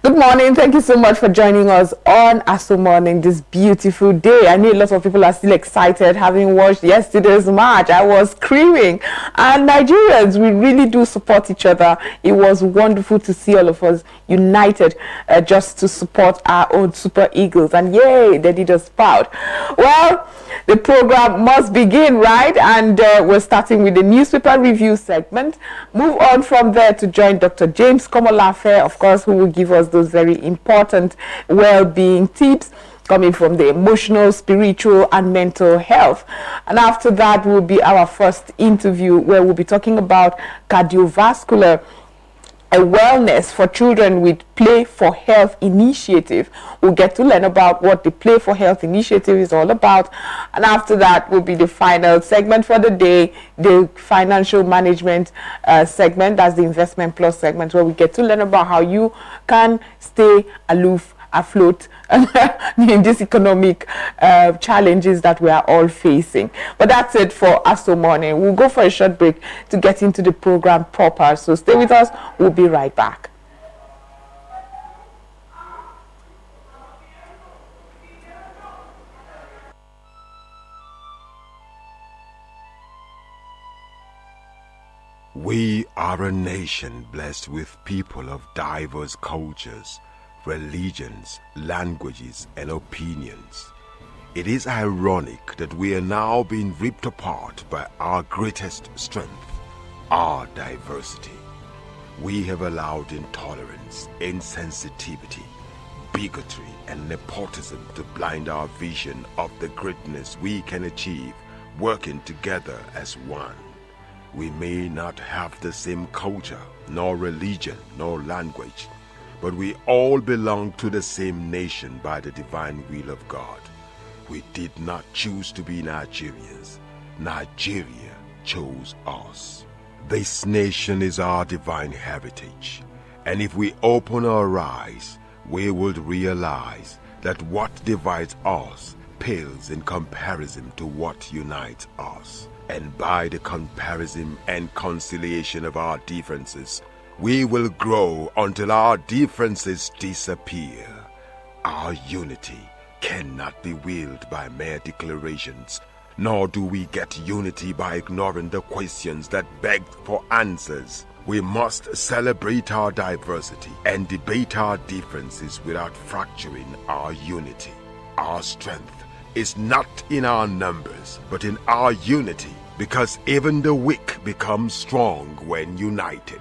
Good morning. Thank you so much for joining us on Aso Morning this beautiful day. I know a lot of people are still excited having watched yesterday's match. I was screaming. And Nigerians, we really do support each other. It was wonderful to see all of us united just to support our own Super Eagles. And yay, they did us proud. Well, the program must begin, right? And we're starting with the newspaper review segment. Move on from there to join Dr. James Komolafe, of course, who will give us those very important well-being tips coming from the emotional, spiritual, and mental health. And after that will be our first interview where we'll be talking about cardiovascular a wellness for children with Play for Health initiative. We'll get to learn about what the Play for Health initiative is all about. And after that will be the final segment for the day, the financial management segment. That's the Investment Plus segment, where we get to learn about how you can stay aloof, afloat in these economic challenges that we are all facing. But that's it for Aso Morning. We'll go for a short break to get into the program proper. So stay with us. We'll be right back. We are a nation blessed with people of diverse cultures, religions, languages, and opinions. It is ironic that we are now being ripped apart by our greatest strength, our diversity. We have allowed intolerance, insensitivity, bigotry, and nepotism to blind our vision of the greatness we can achieve working together as one. We may not have the same culture, nor religion, nor language, but we all belong to the same nation by the divine will of God. We did not choose to be Nigerians. Nigeria chose us. This nation is our divine heritage, and if we open our eyes, we will realize that what divides us pales in comparison to what unites us. And by the comparison and conciliation of our differences, we will grow until our differences disappear. Our unity cannot be willed by mere declarations, nor do we get unity by ignoring the questions that beg for answers. We must celebrate our diversity and debate our differences without fracturing our unity. Our strength is not in our numbers, but in our unity, because even the weak become strong when united.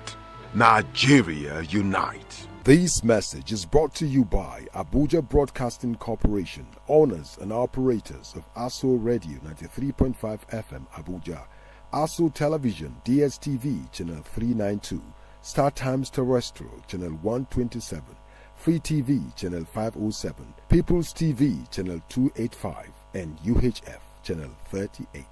Nigeria unite. This message is brought to you by Abuja Broadcasting Corporation, owners and operators of Aso Radio 93.5 FM Abuja, Aso Television DSTV Channel 392, Star Times Terrestrial Channel 127, Free TV Channel 507, People's TV Channel 285, and UHF Channel 38.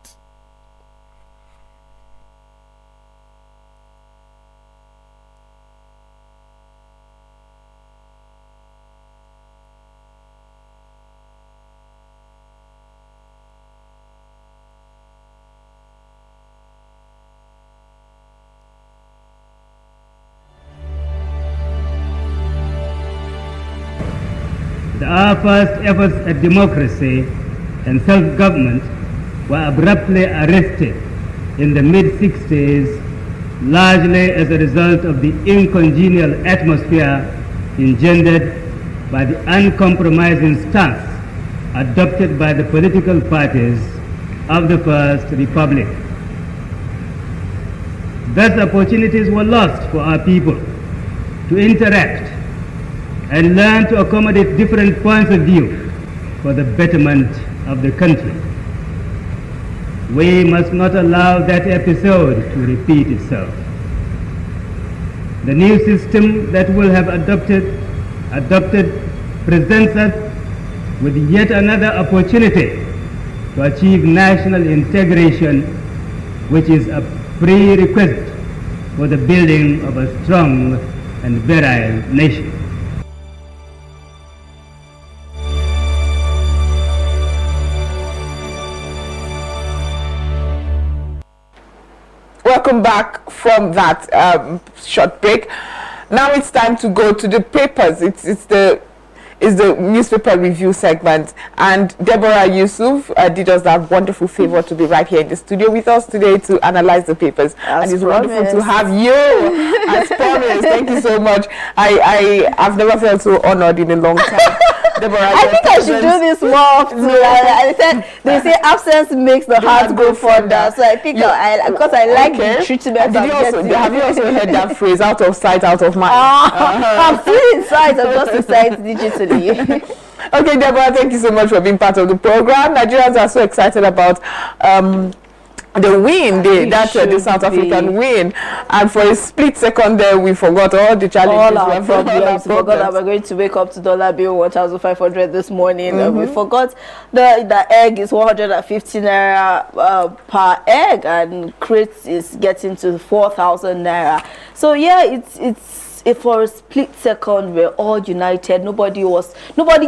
Our first efforts at democracy and self-government were abruptly arrested in the mid-60s, largely as a result of the incongenial atmosphere engendered by the uncompromising stance adopted by the political parties of the First Republic. Thus, opportunities were lost for our people to interact and learn to accommodate different points of view for the betterment of the country. We must not allow that episode to repeat itself. The new system that will have adopted presents us with yet another opportunity to achieve national integration, which is a prerequisite for the building of a strong and virile nation. Welcome back from that short break. Now it's time to go to the papers. It's the newspaper review segment, and Deborah Yusuf did us that wonderful favor to be right here in the studio with us today to analyze the papers. As and it's promised. wonderful to have you as promised. Thank you so much. I've never felt so honored in a long time. Deborah, I think I should do this more often. I said they say absence makes the heart go further, so I think because I like the treatment. Have you also heard that phrase, out of sight, out of mind? I'm still inside, I'm just inside digitally. Okay, Deborah, thank you so much for being part of the program. Nigerians are so excited about the win, the South African win, and for a split second there we forgot all the challenges, all our problems. We forgot that we're going to wake up to dollar bill 1,500 this morning. We forgot the egg is 150 naira per egg, and crates is getting to 4,000 naira. So yeah, it's for a split second we're all united. Nobody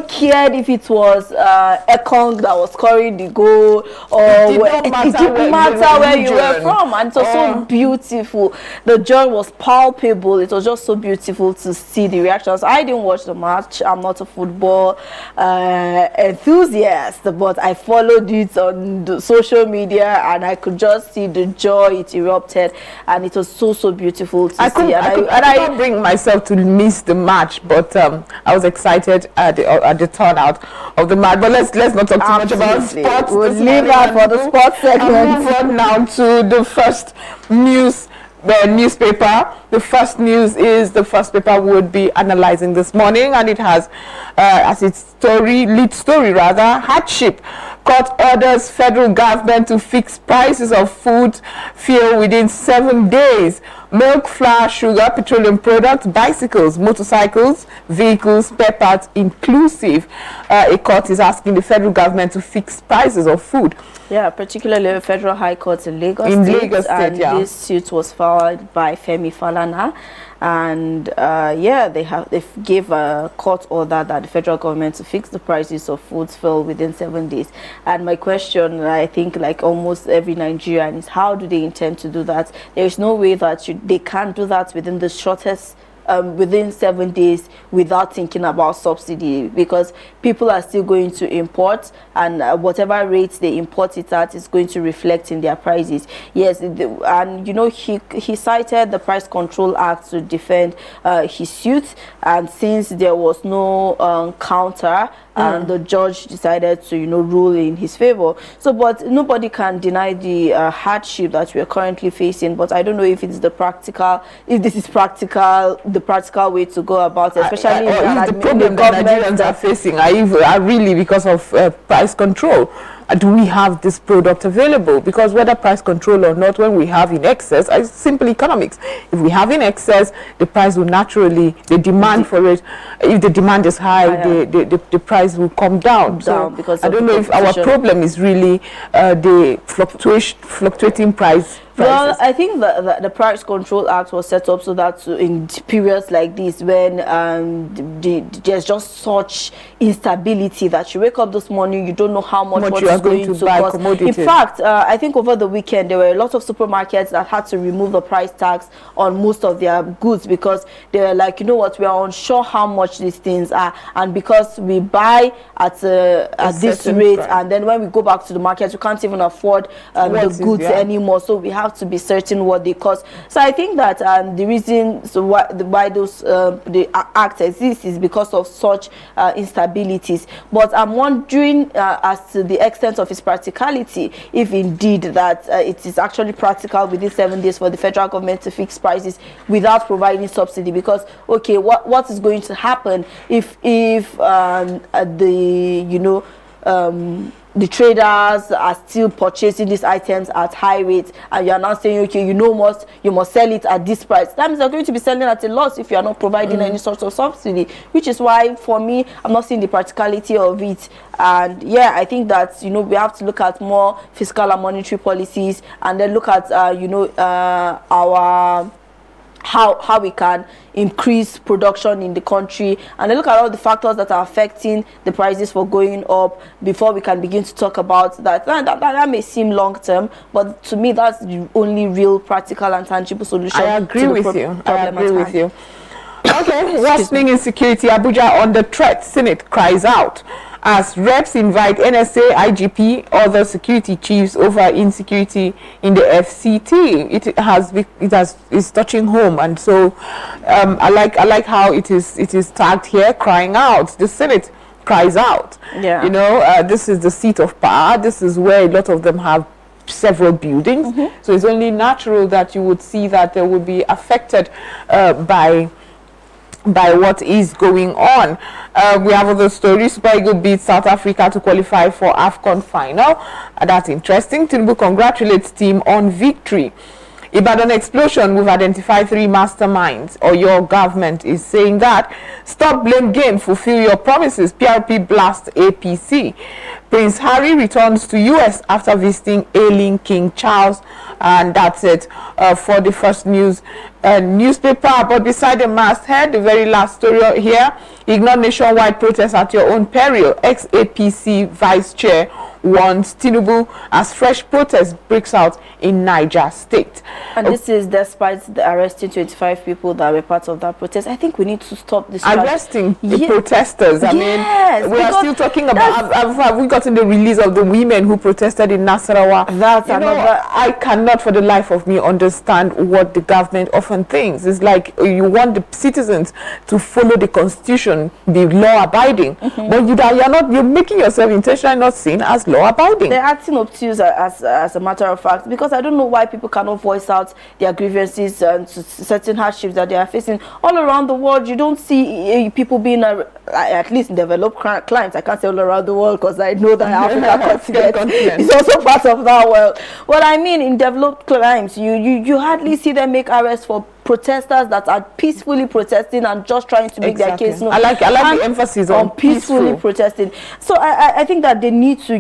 cared if it was Ekong that was scoring the goal, or it didn't matter where you were from, and it was so beautiful. The joy was palpable. It was just so beautiful to see the reactions. I didn't watch the match. I'm not a football enthusiast, but I followed it on the social media, and I could just see the joy it erupted, and it was so beautiful to see. I couldn't bring myself to miss the match, but I was excited at the turnout of the match. But let's not talk too much about sports. We'll leave that for the sports segment. Move on now to the first newspaper. The first news is the first paper would be analyzing this morning, and it has as its lead story hardship. Court orders federal government to fix prices of food fuel within 7 days. Milk, flour, sugar, petroleum products, bicycles, motorcycles, vehicles, spare parts inclusive. A court is asking the federal government to fix prices of food. Yeah, particularly the Federal High Court in Lagos State. This suit was filed by Femi Falana, and they gave a court order that the federal government to fix the prices of foods fuel within 7 days. And my question, I think like almost every Nigerian, is how do they intend to do that? There is no way that they can't do that within the shortest within 7 days without thinking about subsidy, because people are still going to import, and whatever rates they import it at is going to reflect in their prices. Yes, and you know, he cited the Price Control Act to defend his suit, and since there was no counter, and the judge decided to, rule in his favor. So, but nobody can deny the hardship that we are currently facing. But I don't know if it's the practical way to go about it, especially the problem that Nigerians are facing are really because of price control. Do we have this product available? Because whether price control or not, when we have in excess, it's simple economics. If we have in excess, the price will naturally, the demand for it, if the demand is high, the price will come down. Because I don't know if our problem is really the fluctuating price. Well, I think the Price Control Act was set up so that in periods like this, when there's just such instability that you wake up this morning, you don't know how much what is going to buy cost. In fact, I think over the weekend there were a lot of supermarkets that had to remove the price tax on most of their goods, because they were like, you know what, we are unsure how much these things are, and because we buy at this rate, and then when we go back to the market, we can't even afford the goods anymore. So we have to be certain what they cost. So I think that the reason why those the act exists is because of such instabilities. But I'm wondering as to the extent of its practicality, if indeed that it is actually practical within 7 days for the federal government to fix prices without providing subsidy. Because okay, what is going to happen if the traders are still purchasing these items at high rates, and you are now saying, okay, you must sell it at this price? That means they're going to be selling at a loss if you are not providing any sort of subsidy, which is why, for me, I'm not seeing the practicality of it. And yeah, I think that we have to look at more fiscal and monetary policies, and then look at our how we can increase production in the country, and then look at all the factors that are affecting the prices for going up before we can begin to talk about that. That may seem long term, but to me that's the only real practical and tangible solution. I agree with you. Okay, worsening insecurity, Abuja under threat, Senate cries out. As reps invite NSA, IGP, other security chiefs over insecurity in the FCT. Is touching home, and so I like how it is tagged here, crying out. The Senate cries out. Yeah. You know, this is the seat of power. This is where a lot of them have several buildings. So it's only natural that you would see that they would be affected by what is going on. We have other stories. Super Eagles beat South Africa to qualify for AFCON final. That's interesting. Tinubu congratulates team on victory. Ibadan explosion, we've identified 3 masterminds, or your government is saying that. Stop blame game, fulfill your promises. PRP blast APC. Prince Harry returns to US after visiting ailing King Charles. And that's it for the first newspaper. But beside the masthead, the very last story here, ignore nationwide protests at your own peril. Ex-APC vice chair warns Tinubu as fresh protest breaks out in Niger State. And this is despite the arresting 25 people that were part of that protest. I think we need to stop this. Arresting the protesters. I mean, we are still talking about, have we gotten the release of the women who protested in Nasarawa? That's another. I cannot for the life of me understand what the government often thinks. It's like you want the citizens to follow the constitution, be law abiding, but you're making yourself intentionally not seen as law abiding. They're acting obtuse as a matter of fact, because I don't know why people cannot voice out their grievances and certain hardships that they are facing all around the world. You don't see people being at least in developed climes. I can't say all around the world because I know that Africa continent is also part of that world. Well, I mean, in developed climes, you hardly see them make arrests for protesters that are peacefully protesting and just trying to make their case known. I like the emphasis on peacefully protesting. So I think that they need to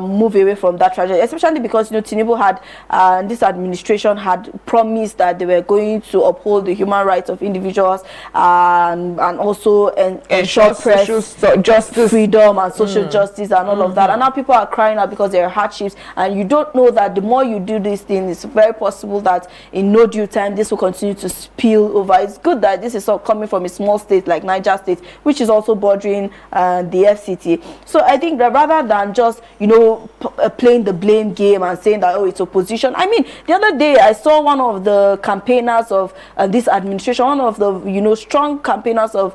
move away from that tragedy, especially because Tinubu had this administration had promised that they were going to uphold the human rights of individuals and also ensure press justice, freedom and social justice and all of that. And now people are crying out because there are hardships, and you don't know that the more you do these things, it's very possible that in no due time this will continue to spill over. It's good that this is all coming from a small state like Niger State, which is also bordering the FCT. So I think that rather than just playing the blame game and saying that it's opposition. I mean, the other day I saw one of the campaigners of this administration, one of the strong campaigners of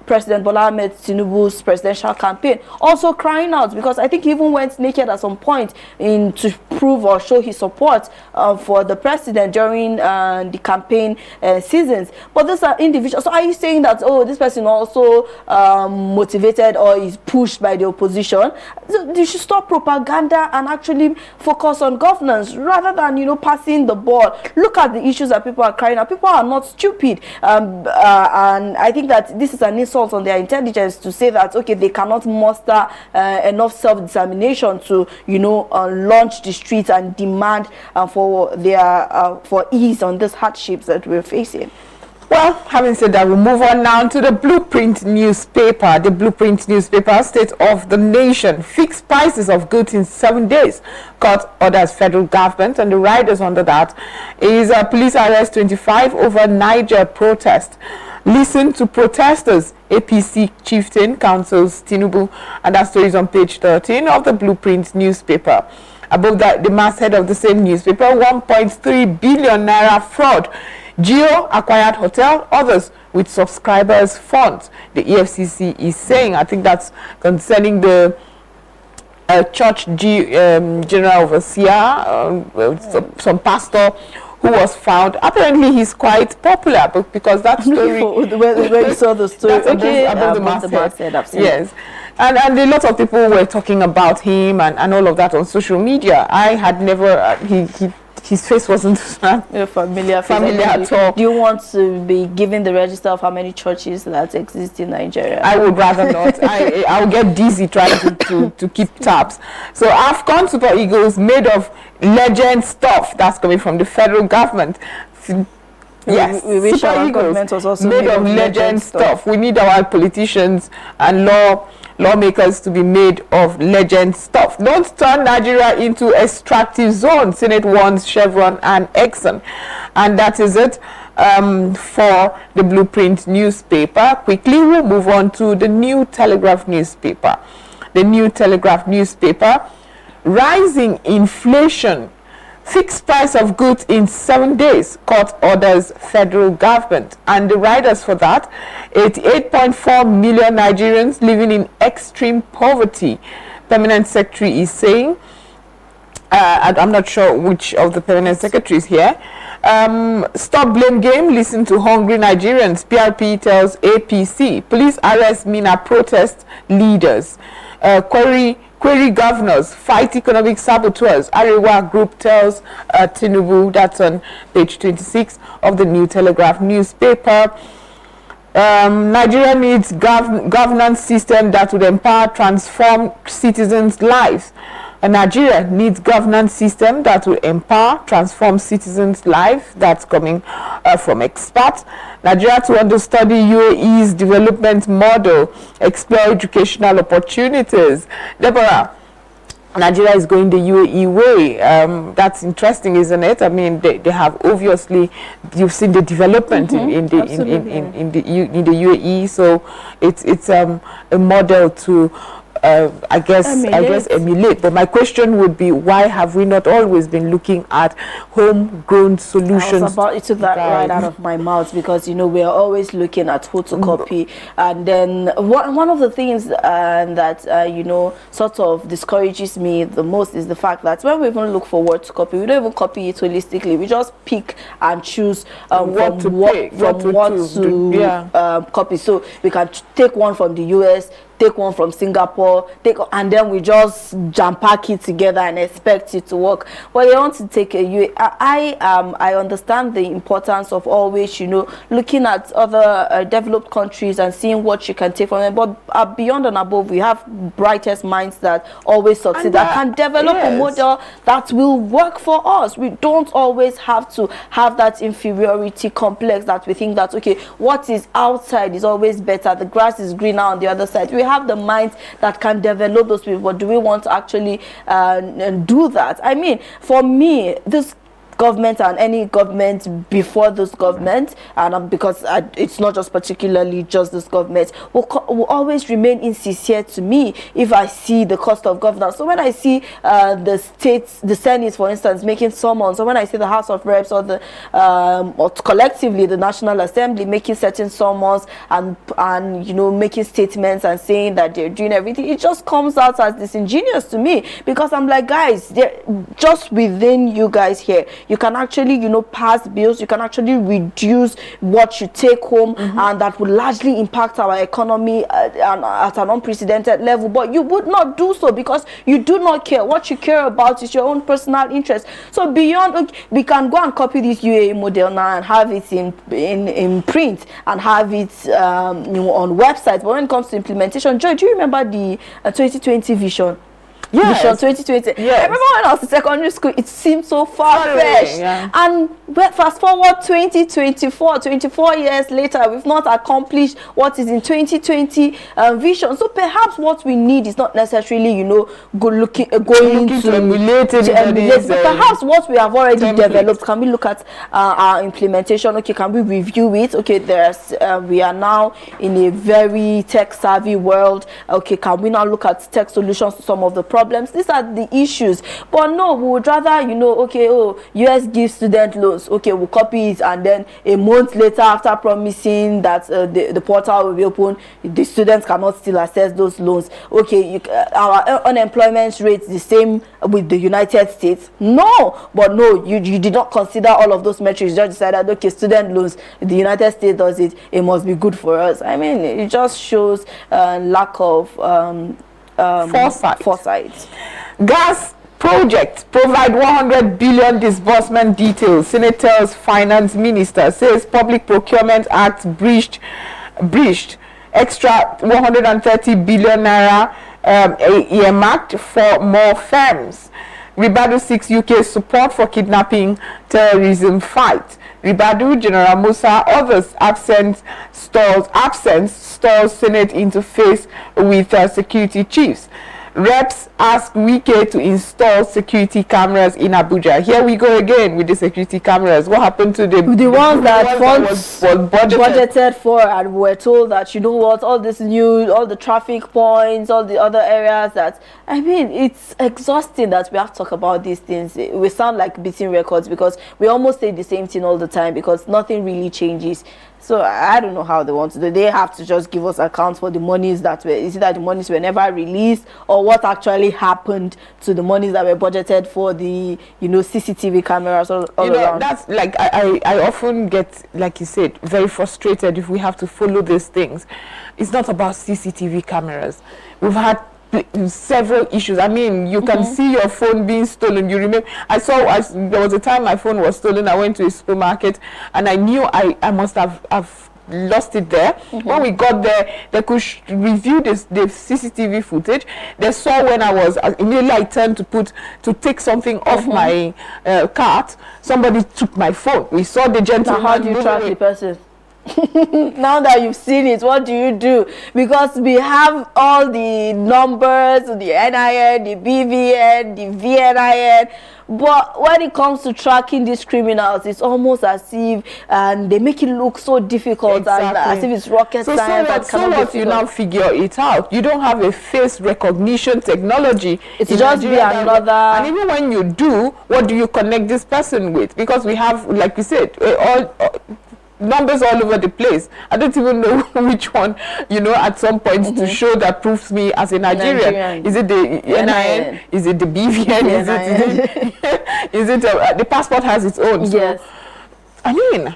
President Bola Ahmed Tinubu's presidential campaign, also crying out, because I think he even went naked at some point to prove or show his support for the president during the campaign seasons. But those are individuals. So are you saying that this person also motivated or is pushed by the opposition? So you should stop propaganda and actually focus on governance rather than passing the ball. Look at the issues that people are crying out. People are not stupid, and I think that this is an insult on their intelligence to say that they cannot muster enough self-determination to launch the streets and demand for their for ease on these hardships that we're facing. Well, having said that, we'll move on now to the Blueprint newspaper. The Blueprint newspaper, State of the Nation, fixed prices of goods in 7 days. Court orders federal government, and the riders under that is police arrest 25 over Niger protest. Listen to protesters, APC chieftain counsels Tinubu, and that story is on page 13 of the Blueprint newspaper. Above that, the masthead of the same newspaper, 1.3 billion naira fraud. Geo acquired hotel, others with subscribers funds. The EFCC is saying, I think that's concerning the church general overseer, some pastor who was found. Apparently he's quite popular, but because that story where you saw the story above the masthead. Yes. And a lot of people were talking about him and all of that on social media. I had never his face wasn't familiar at all. Do you want to be given the register of how many churches that exist in Nigeria? I would rather not. I'll get dizzy trying to keep tabs. So AFCON Super Eagles made of legend stuff. That's coming from the federal government. Yes, we wish our government was also made of legend stuff. We need our politicians and lawmakers to be made of legend stuff. Don't turn Nigeria into extractive zone. Senate warns Chevron and Exxon. And that is it for the Blueprint newspaper. Quickly, we'll move on to the New Telegraph newspaper. The New Telegraph newspaper, rising inflation, fixed price of goods in 7 days, court orders federal government. And the riders for that, 88.4 million Nigerians living in extreme poverty. Permanent Secretary is saying, I'm not sure which of the permanent secretaries here. Stop blame game, listen to hungry Nigerians. PRP tells APC. Police arrest MENA protest leaders. Query governors, fight economic saboteurs. Arewa Group tells Tinubu. That's on page 26 of the New Telegraph newspaper. Nigeria needs governance system that would empower, transform citizens' lives. Nigeria needs governance system that will empower, transform citizens' lives. That's coming from experts. Nigeria to understudy UAE's development model, explore educational opportunities. Deborah, Nigeria is going the UAE way. That's interesting, isn't it? I mean, they have obviously, you've seen the development in the UAE, so it's a model to I guess emulate. But my question would be, why have we not always been looking at homegrown solutions? I was about to take that right out of my mouth, because you know we are always looking at photocopy, and then one of the things that you know sort of discourages me the most is the fact that when we even look for word to copy, we don't even copy it holistically. We just pick and choose what to copy. So we can take one from the US, take one from Singapore, and then we just jam pack it together and expect it to work. But you want to take I understand the importance of always, you know, looking at other developed countries and seeing what you can take from them. But beyond and above, we have brightest minds that always succeed, that can develop a model that will work for us. We don't always have to have that inferiority complex that we think that, okay, what is outside is always better, the grass is greener on the other side. We have the minds that can develop those people, but do we want to actually do that? I mean, for me, this government and any government before this government, and because it's not just particularly just this government, will always remain insincere to me if I see the cost of governance. So when I see the states, the Senate, for instance, making summons, or when I see the House of Reps or the or collectively the National Assembly making certain summons and you know making statements and saying that they're doing everything, it just comes out as disingenuous to me, because I'm like, guys, just within you guys here, you can actually, you know, pass bills, you can actually reduce what you take home, and that will largely impact our economy at an unprecedented level. But you would not do so because you do not care. What you care about is your own personal interest. So beyond, okay, we can go and copy this UAE model now and have it in print and have it you know, on websites. But when it comes to implementation, Joy, do you remember the 2020 vision? Yes. Vision 2020. Yes. I remember when I was in secondary school, it seemed so far-fetched. Yeah. And fast forward 24 years later, we've not accomplished what is in 2020 vision. So perhaps what we need is not necessarily, you know, going to emulate it. But perhaps what we have already developed, can we look at our implementation? Okay, can we review it? Okay, we are now in a very tech-savvy world. Okay, can we now look at tech solutions to some of the problems? These are the issues. But no, we would rather, you know, okay, US gives student loans, okay, we'll copy it, and then a month later, after promising that the portal will be open, the students cannot still access those loans. Okay, our unemployment rate is the same with the United States. No, but no, you did not consider all of those metrics. You just decided, okay, student loans, the United States does it, it must be good for us. I mean, it just shows lack of foresight. Gas project provide 100 billion disbursement details. Senators Finance Minister says Public Procurement Act breached. Extra 130 billion naira earmarked for more firms. Ribadu seeks UK support for kidnapping terrorism fight. Ribadu, General Musa, others absent stalls Senate interface with security chiefs. Reps ask Wike to install security cameras in Abuja. Here we go again with the security cameras. What happened to the ones that was budgeted for, and we're told that, you know what, all this new, all the traffic points, all the other areas that, I mean, it's exhausting that we have to talk about these things. We sound like beating records because we almost say the same thing all the time because nothing really changes. So I don't know how they want to do. They have to just give us accounts for the monies that were, is it that the monies were never released, or what actually happened to the monies that were budgeted for the, you know, CCTV cameras all around. That's like, I often get, like you said, very frustrated if we have to follow these things. It's not about CCTV cameras. We've had several issues. I mean, you can see your phone being stolen. You remember, there was a time my phone was stolen. I went to a supermarket and I knew I must have lost it there. When we got there, they could review the CCTV footage. They saw when immediately I turned to take something off my cart. Somebody took my phone. We saw the gentleman. Now, how do you track the person? Now that you've seen it, what do you do? Because we have all the numbers, the NIN, the BVN, the VNIN, but when it comes to tracking these criminals, it's almost as if they make it look so difficult. Exactly. And as if it's rocket science. So what you now figure it out. You don't have a face recognition technology. It's just be another. And even when you do, what do you connect this person with? Because we have, like we said, all numbers all over the place. I don't even know which one, you know, at some point to show that proves me as a Nigerian. Is it the NIN? Is it the BVN? Is it the passport has its own? So, yes. I mean,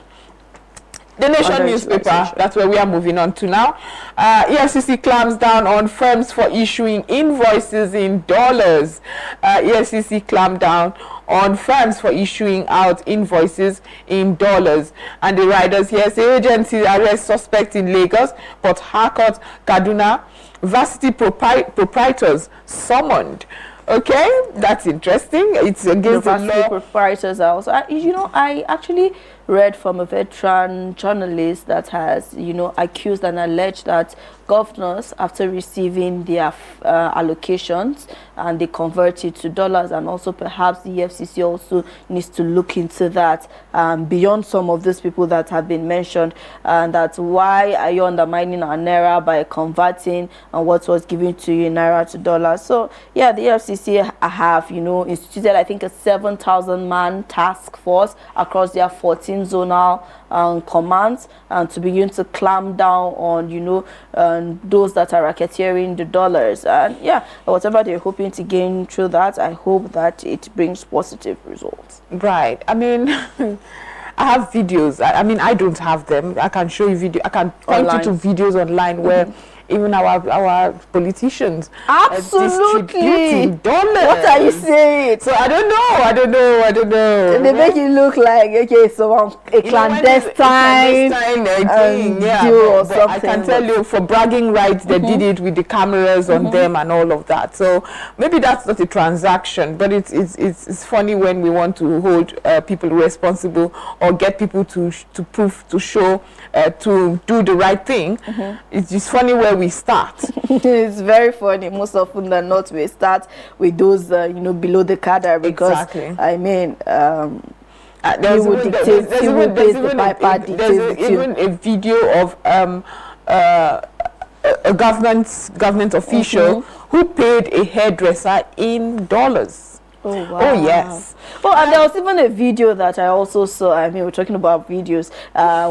the Nation newspaper, that's where we are moving on to now. EFCC clamps down on firms for issuing invoices in dollars. EFCC clamped down on firms for issuing out invoices in dollars. And the riders here say agencies arrest suspects in Lagos, Port Harcourt, Kaduna, varsity proprietors summoned. Okay, that's interesting. It's against the law. Proprietors also. You know, I actually read from a veteran journalist that has, you know, accused and alleged that governors, after receiving their allocations and they convert it to dollars, and also perhaps the EFCC also needs to look into that beyond some of those people that have been mentioned, and that's why are you undermining our naira by converting what was given to you in naira to dollars. So yeah, the EFCC have, you know, instituted, I think, a 7,000-man task force across their 14 zonal commands to begin to clamp down on, you know, those that are racketeering the dollars. And yeah, whatever they're hoping to gain through that, I hope that it brings positive results. Right. I mean, I have videos. I mean, I don't have them. I can show you video. I can point you to videos online where even our politicians distributing dollars. What are you saying? So I don't know. They make it look like, okay, so a clandestine deal or something. I can tell you, for bragging rights, they did it with the cameras on them and all of that. So maybe that's not a transaction, but it's funny when we want to hold people responsible or get people to show to do the right thing. It's just funny where we start. It's very funny. Most often than not, we start with those you know, below the cadre, because I mean, there's even a video of a government official who paid a hairdresser in dollars. Oh, wow. Oh, yes. Oh, and there was even a video that I also saw. I mean, we're talking about videos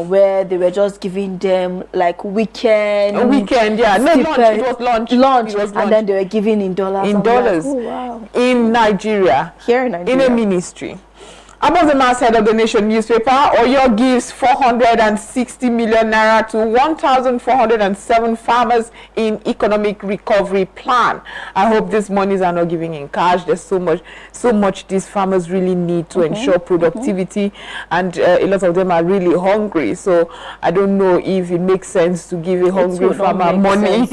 where they were just giving them like weekend. A weekend, yeah. No, lunch. It was lunch. Lunch. And then they were giving in dollars. In dollars. Like, oh, wow. In Nigeria. Here in Nigeria. In a ministry. Above the masthead of the Nation newspaper, Oyo gives 460 million naira to 1,407 farmers in economic recovery plan. I hope these monies are not giving in cash. There's so much these farmers really need to ensure productivity, and a lot of them are really hungry. So I don't know if it makes sense to give a hungry farmer money.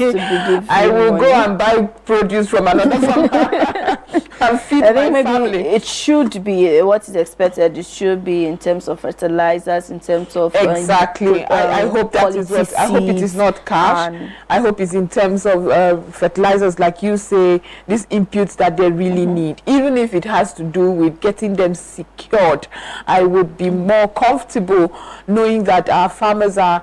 I will go and buy produce from another farmer. and feed I think my maybe family. it should be what is expected. It should be in terms of fertilizers, in terms of exactly. I hope that is what. I hope it is not cash. I hope it's in terms of fertilizers, like you say, these inputs that they really need. Even if it has to do with getting them secured, I would be more comfortable knowing that our farmers are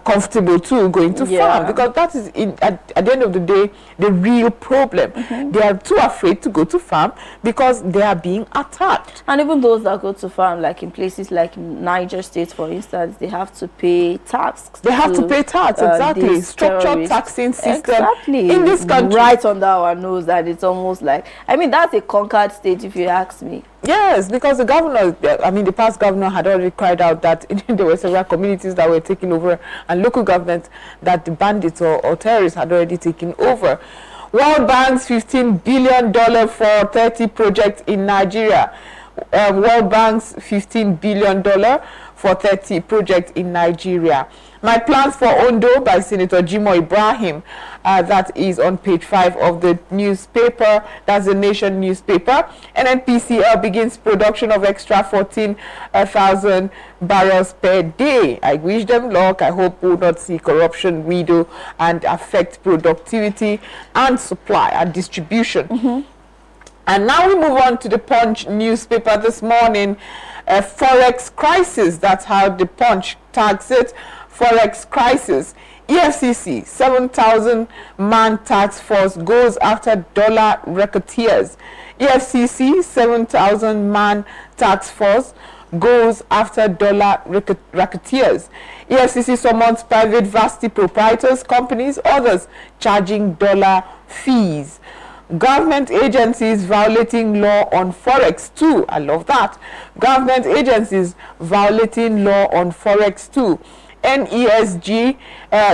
comfortable too going to farm, because that is at the end of the day the real problem. They are too afraid to go to farm because they are being attacked. And even those that go to farm, like in places like Niger State, for instance, they have to pay tax. They have to pay tax, exactly. Structured taxing system in this country, right under our nose, that it's almost like, I mean, that's a conquered state, if you ask me. Yes, because the governor, I mean, the past governor had already cried out that there were several communities that were taken over, and local governments that the bandits or terrorists had already taken over. World Bank's $15 billion for 30 projects in Nigeria. World Bank's $15 billion for 30 projects in Nigeria. My Plans for Ondo by Senator Jimo Ibrahim. That is on page 5 of the newspaper. That's the Nation newspaper. NNPCL begins production of extra 14,000 barrels per day. I wish them luck. I hope we will not see corruption widow and affect productivity and supply and distribution. And now we move on to the Punch newspaper this morning. Forex crisis. That's how the Punch tags it. Forex crisis. EFCC 7,000-man task force goes after dollar racketeers. EFCC 7,000-man task force goes after dollar racketeers. EFCC summons private varsity proprietors, companies, others charging dollar fees. Government agencies violating law on Forex too. I love that. Government agencies violating law on Forex too. NESG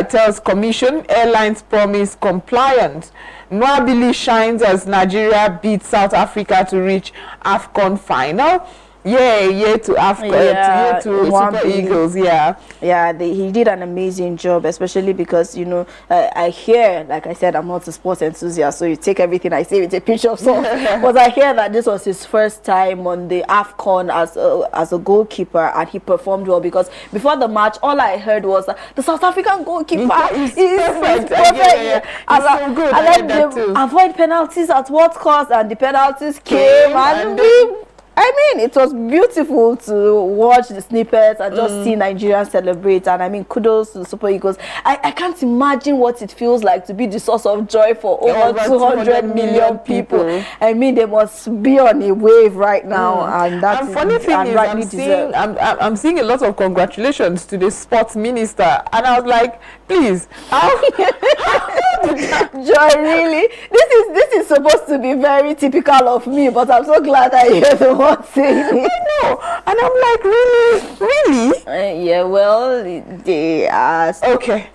tells Commission airlines promise compliance. Nwabili shines as Nigeria beats South Africa to reach AFCON final. Yeah, to Africa, to Super Eagles, he did an amazing job, especially because, you know, I hear, like I said, I'm not a sports enthusiast, so you take everything I say with a pinch of salt. But I hear that this was his first time on the AFCON as a goalkeeper, and he performed well, because before the match, all I heard was the South African goalkeeper is perfect. He's so good. And then they avoid penalties at what cost, and the penalties came, and I mean, it was beautiful to watch the snippets and just see Nigerians celebrate. And I mean, kudos to the Super Eagles. I can't imagine what it feels like to be the source of joy for over 200 million people. I mean, they must be on a wave right now, and that's funny thing is, I'm seeing a lot of congratulations to the sports minister, and I was like, please, Joy, really? This is supposed to be very typical of me, but I'm so glad I hear the one saying it. I know, and I'm like, really? Yeah, well, they are okay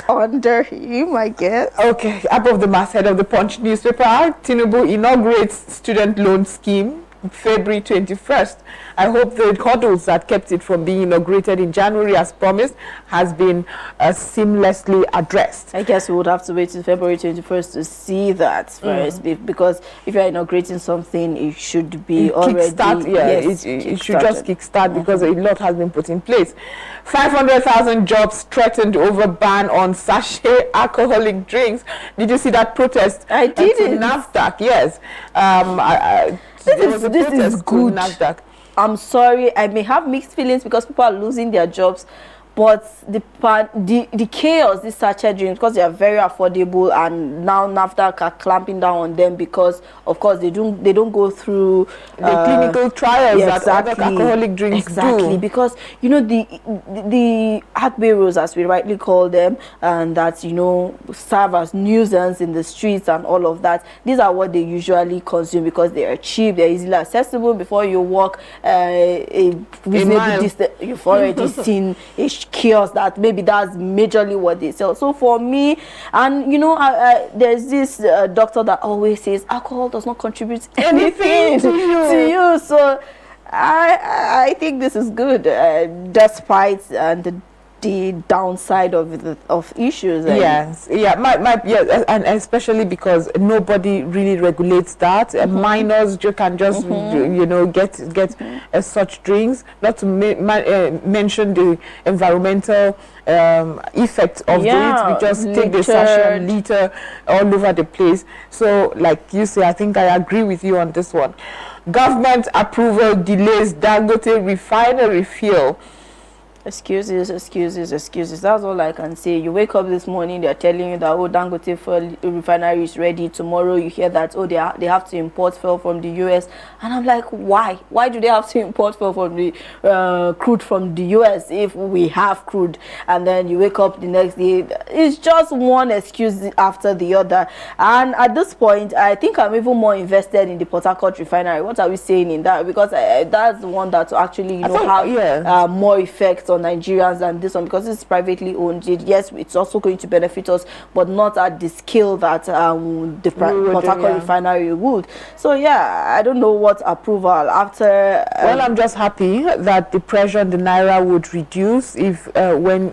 under him, I guess. Okay, above the masthead of the Punch newspaper, Tinubu inaugurates student loan scheme February 21st. I hope the hurdles that kept it from being inaugurated in January as promised has been seamlessly addressed. I guess we would have to wait till February 21st to see that first, because if you're inaugurating something, it should be already it should just kickstart, because a lot has been put in place. 500,000 jobs threatened over ban on sachet alcoholic drinks. Did you see that protest? I didn't. NAFDAC, yes. This is good. NAFDAC. I'm sorry, I may have mixed feelings because people are losing their jobs, but the chaos, this sachet drinks, because they are very affordable, and now NAFDAC are clamping down on them because, of course, they don't go through the clinical trials that other alcoholic drinks do. Because, you know, the Akberos, as we rightly call them, and that, you know, serve as nuisance in the streets and all of that, these are what they usually consume because they are cheap, they're easily accessible. Before you walk a reasonable distance, you've already seen a kiosk that maybe that's majorly what they sell. So for me, and you know, there's this doctor that always says alcohol does not contribute anything to you. So I think this is good, despite the the downside of issues. Yes, and especially because nobody really regulates that. Minors can just get such drinks. Not to mention the environmental effect of it. We just take the sachet and litter all over the place. So, like you say, I think I agree with you on this one. Government approval delays Dangote refinery fuel. Excuses. That's all I can say. You wake up this morning, they're telling you that, oh, Dangote fuel refinery is ready. Tomorrow you hear that, oh, they have to import fuel from the US. And I'm like, why? Why do they have to import fuel from the crude from the US if we have crude? And then you wake up the next day. It's just one excuse after the other. And at this point, I think I'm even more invested in the Port Harcourt refinery. What are we saying in that? Because that's the one that actually have more effects on Nigerians than this one, because it's privately owned. Yes, it's also going to benefit us, but not at the scale that the Port Harcourt refinery would. So yeah, I don't know what approval after. Well, I'm just happy that the pressure on the naira would reduce if when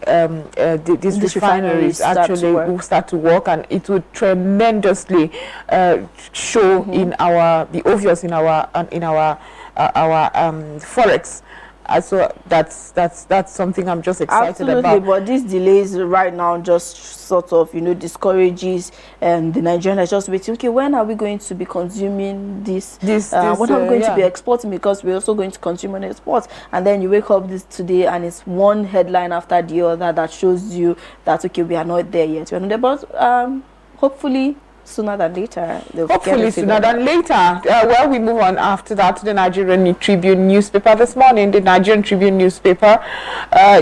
these refineries actually will start to work, and it would tremendously show in the obvious in our forex. So that's something I'm just excited about. But these delays right now just sort of discourages the Nigerians just waiting. Okay, when are we going to be consuming this? When are we going to be exporting? Because we're also going to consume and export. And then you wake up today and it's one headline after the other that shows you that, okay, we are not there yet. We're not there, but hopefully sooner than later. Hopefully sooner than later. Well, we move on after that to the Nigerian Tribune newspaper this morning. The Nigerian Tribune newspaper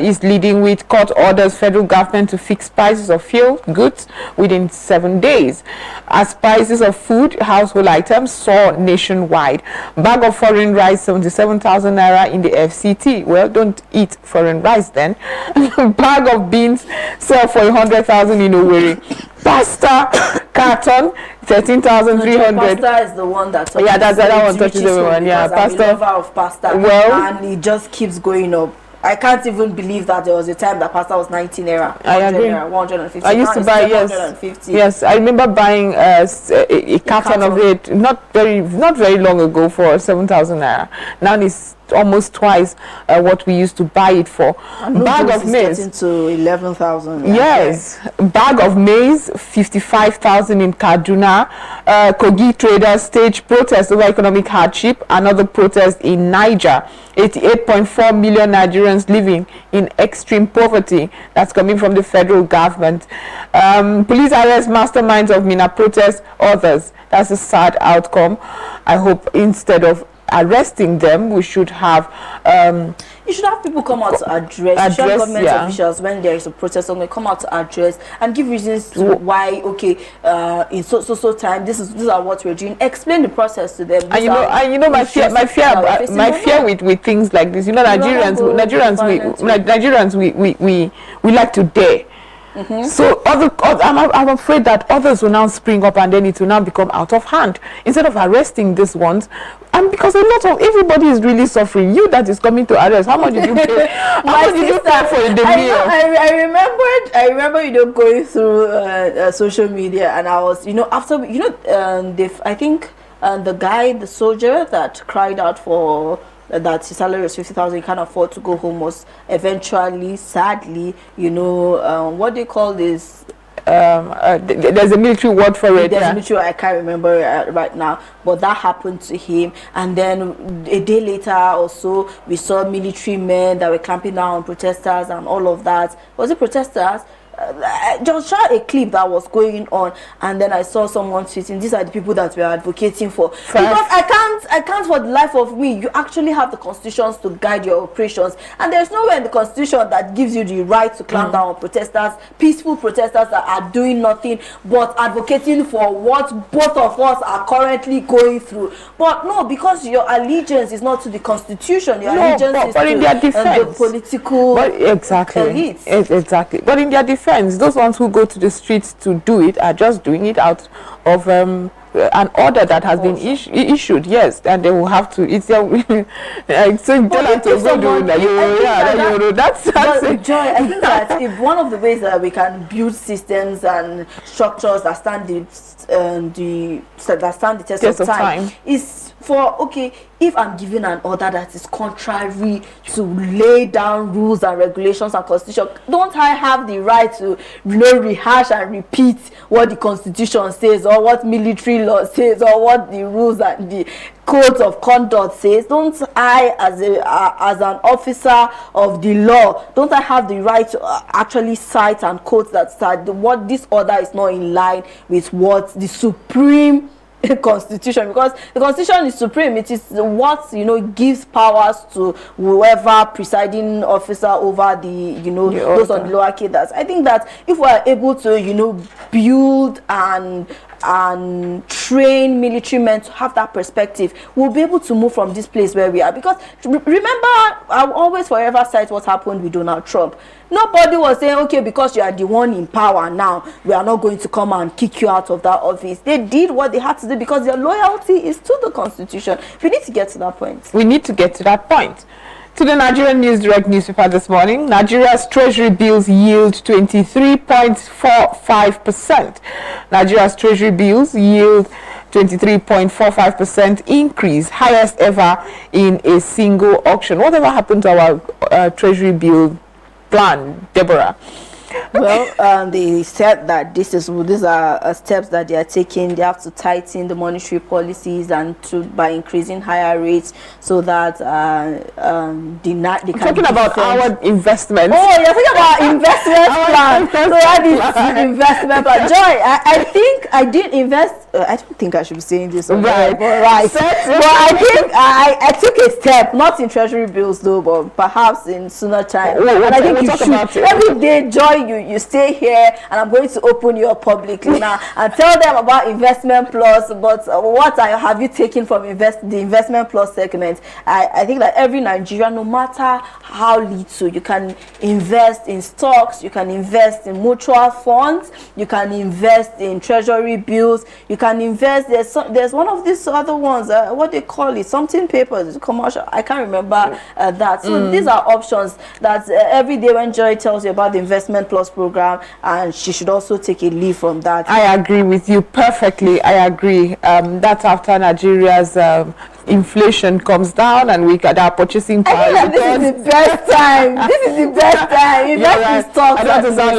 is leading with court orders federal government to fix prices of fuel goods within 7 days. As prices of food, household items soar nationwide. Bag of foreign rice, 77,000 naira in the FCT. Well, don't eat foreign rice then. Bag of beans sell for 100,000 in Owerri. Pasta carton 13,300. Pasta is the one that that's the other one touches everyone. Yeah, pasta. I'm a lover of pasta. Well, and it just keeps going up. I can't even believe that there was a time that pasta was 19 naira. I agree. Naira, 150. I used to buy 150. Yes, I remember buying a carton of it not very long ago for 7,000 naira. Now it's almost twice what we used to buy it for. Bag of maize getting to 11,000. Yes, bag of maize 55,000 in Kaduna. Kogi traders stage protest over economic hardship. Another protest in Niger. 88.4 million Nigerians living in extreme poverty. That's coming from the federal government. Police arrest masterminds of Mina protest. Others. That's a sad outcome. I hope instead of arresting them, we should have you should have people come out to address government officials when there is a protest. Come out to address and give reasons to why. Okay, in so time, these are what we're doing. Explain the process to them. And my fear with things like this. Nigerians, we like to dare. So I'm afraid that others will now spring up, and then it will now become out of hand. Instead of arresting these ones, and because everybody is really suffering. You that is coming to arrest, how much did you pay? How much did you pay for the meal? I remember going through social media, and I was after I think the soldier that cried out for that his salary was 50,000, he can't afford to go home, was eventually, sadly, what they call this. There's a military word for it. There's a military, I can't remember right now, but that happened to him. And then a day later or so, we saw military men that were clamping down on protesters and all of that. Was it protesters? Just shot a clip that was going on, and then I saw someone tweeting, these are the people that we are advocating for. Because I can't for the life of me. You actually have the constitutions to guide your operations, and there's nowhere in the constitution that gives you the right to clamp down on protesters, peaceful protesters that are doing nothing but advocating for what both of us are currently going through. But no, because your allegiance is not to the constitution, your allegiance is to the political elites. Exactly. But in their defense, those ones who go to the streets to do it are just doing it out of an order that has been issued, yes, and they will have to. It's so that's it. Joy, I think that if one of the ways that we can build systems and structures that stand the test of time is for, okay, if I'm given an order that is contrary to lay down rules and regulations and constitution, don't I have the right to rehash and repeat what the constitution says, or what military law says, or what the rules and the codes of conduct says? Don't I, as an officer of the law, don't I have the right to actually cite and quote that what this order is not in line with what the supreme constitution, because the constitution is supreme. It is what gives powers to whoever presiding officer over the those on the lower cadres. I think that if we are able to build and train military men to have that perspective, we'll be able to move from this place where we are. Because remember, I'll always forever cite what happened with Donald Trump. Nobody was saying, okay, because you are the one in power now, we are not going to come and kick you out of that office. They did what they had to do because their loyalty is to the constitution. We need to get to that point. We need to get to that point. To the Nigerian News Direct newspaper this morning, Nigeria's treasury bills yield 23.45%. Nigeria's treasury bills yield 23.45% increase, highest ever in a single auction. Whatever happened to our treasury bill plan, Deborah? Well, they said that these are steps that they are taking. They have to tighten the monetary policies and by increasing higher rates, so that they can talking about our investments. Oh, you're talking about investment plan. So that is investment plan. Joy, I think I did invest. I don't think I should be saying this. Right. But I think I took a step, not in treasury bills though, but perhaps in sooner time. And I think you should. Every day, Joy, you stay here, and I'm going to open you up publicly now and tell them about Investment Plus. But what have you taken from the Investment Plus segment? I think that every Nigerian, no matter how little, you can invest in stocks, you can invest in mutual funds, you can invest in treasury bills, you can invest. There's one of these other ones, what they call it, something papers, commercial. I can't remember that. So these are options that every day when Joy tells you about the Investment Plus program, and she should also take a leave from that. I agree with you perfectly. I agree. That's after Nigeria's inflation comes down and we get our purchasing power. I think that this is the best time. This is the best time. Invest in stocks. I don't sound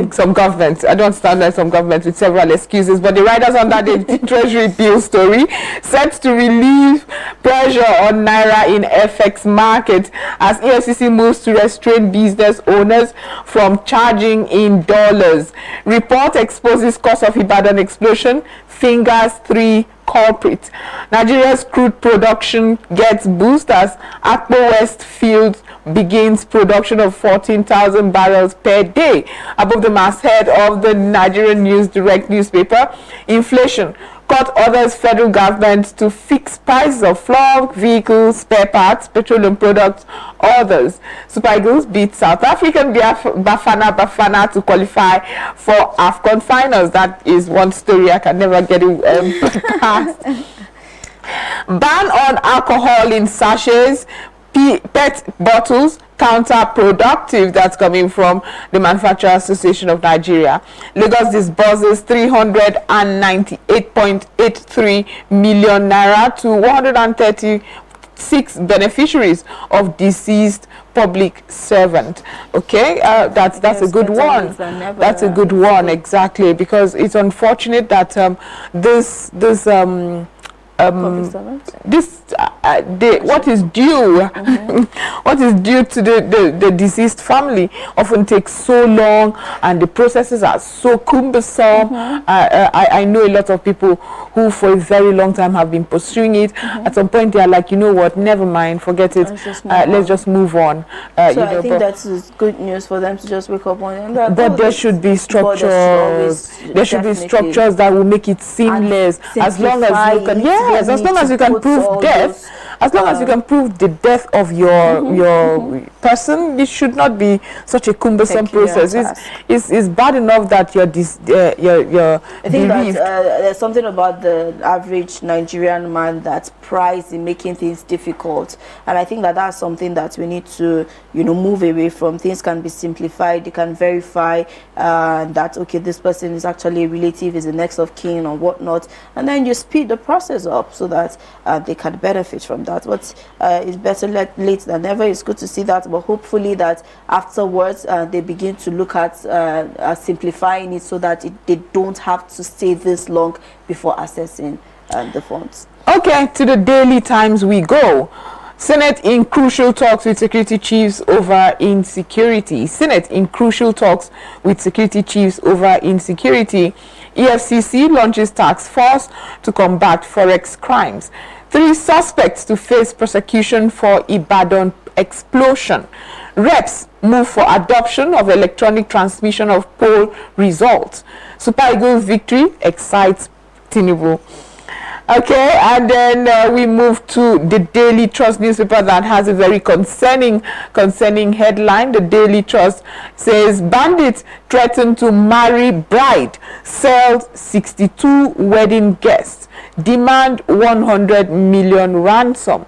like some governments. I don't sound like some governments with several excuses, but the riders under the treasury bill story set to relieve pressure on Naira in FX market as EFCC moves to restrain business owners from charging in dollars. Report exposes cause of Ibadan explosion, fingers 3 culprits. Nigeria's crude production gets boost as Akpo West Field begins production of 14,000 barrels per day. Above the masthead of the Nigerian News Direct newspaper, inflation caught others federal government to fix prices of flour, vehicles, spare parts, petroleum products, others. Super Eagles beat South African Bafana to qualify for AFCON finals. That is one story I can never get past. Ban on alcohol in sachets, PET bottles, counterproductive. That's coming from the Manufacturer Association of Nigeria. Lagos disburses 398.83 million naira to 136 beneficiaries of deceased public servant. Okay, that's a good one. That's a good one, exactly, because it's unfortunate that what is due what is due to the deceased family often takes so long, and the processes are so cumbersome. I know a lot of people who for a very long time have been pursuing it. At some point they are like, you know what, never mind, forget it, let's just move on. So I think that's good news for them to just wake up one day. But there should be structures. There should be structures that will make it seamless, as long as you can. Yes, as long as you can prove death, as long as you can prove the death of your person, it should not be such a cumbersome process. It's bad enough that you're I think that there's something about the average Nigerian man that prides in making things difficult, and I think that that's something that we need to, you know, move away from. Things can be simplified. You can verify that, okay, this person is actually a relative, is the next of kin or whatnot, and then you speed the process up so that they can benefit from that. But it's better late than never. It's good to see that, but hopefully that afterwards they begin to look at simplifying it so that they don't have to stay this long before accessing the funds. Okay, to the Daily Times we go. Senate in crucial talks with security chiefs over insecurity. Senate in crucial talks with security chiefs over insecurity. EFCC launches task force to combat forex crimes. 3 suspects to face prosecution for Ibadan explosion. Reps move for adoption of electronic transmission of poll results. Super Eagles victory excites Tinubu. Okay, and then we move to the Daily Trust newspaper that has a very concerning headline. The Daily Trust says bandits threaten to marry bride, sells 62 wedding guests, demand 100 million ransom.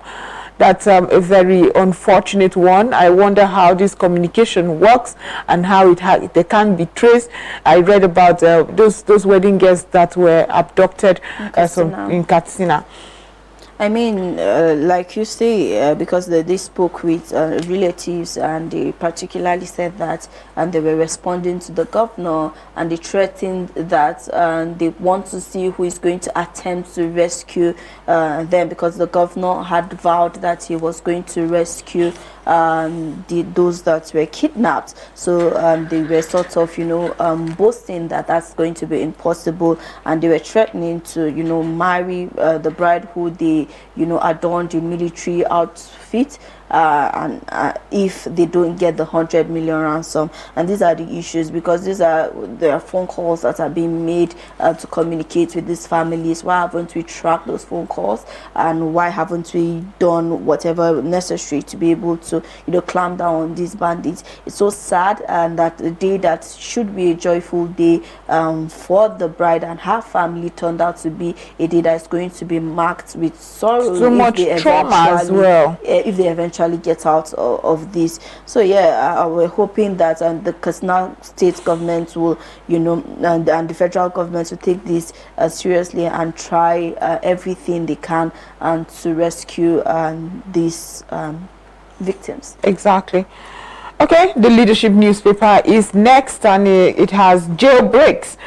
That's a very unfortunate one. I wonder how this communication works and how they can be traced. I read about those wedding guests that were abducted in Katsina. I mean, like you say, because they spoke with relatives, and they particularly said that, and they were responding to the governor, and they threatened that they want to see who is going to attempt to rescue them, because the governor had vowed that he was going to rescue those that were kidnapped. So they were sort of, you know, boasting that that's going to be impossible, and they were threatening to, you know, marry the bride who they, you know, adorned in military outfit, and if they don't get the 100 million ransom. And these are the issues, because there are phone calls that are being made to communicate with these families. Why haven't we tracked those phone calls, and why haven't we done whatever necessary to be able to, you know, clamp down on these bandits? It's so sad, and that the day that should be a joyful day for the bride and her family turned out to be a day that is going to be marked with sorrow, so much trauma as well, if they eventually get out of this. So yeah, we're hoping that the Katsina state government will, you know, and the federal government will take this seriously and try everything they can to rescue these victims. Exactly. Okay, the Leadership newspaper is next, and it has jailbreaks.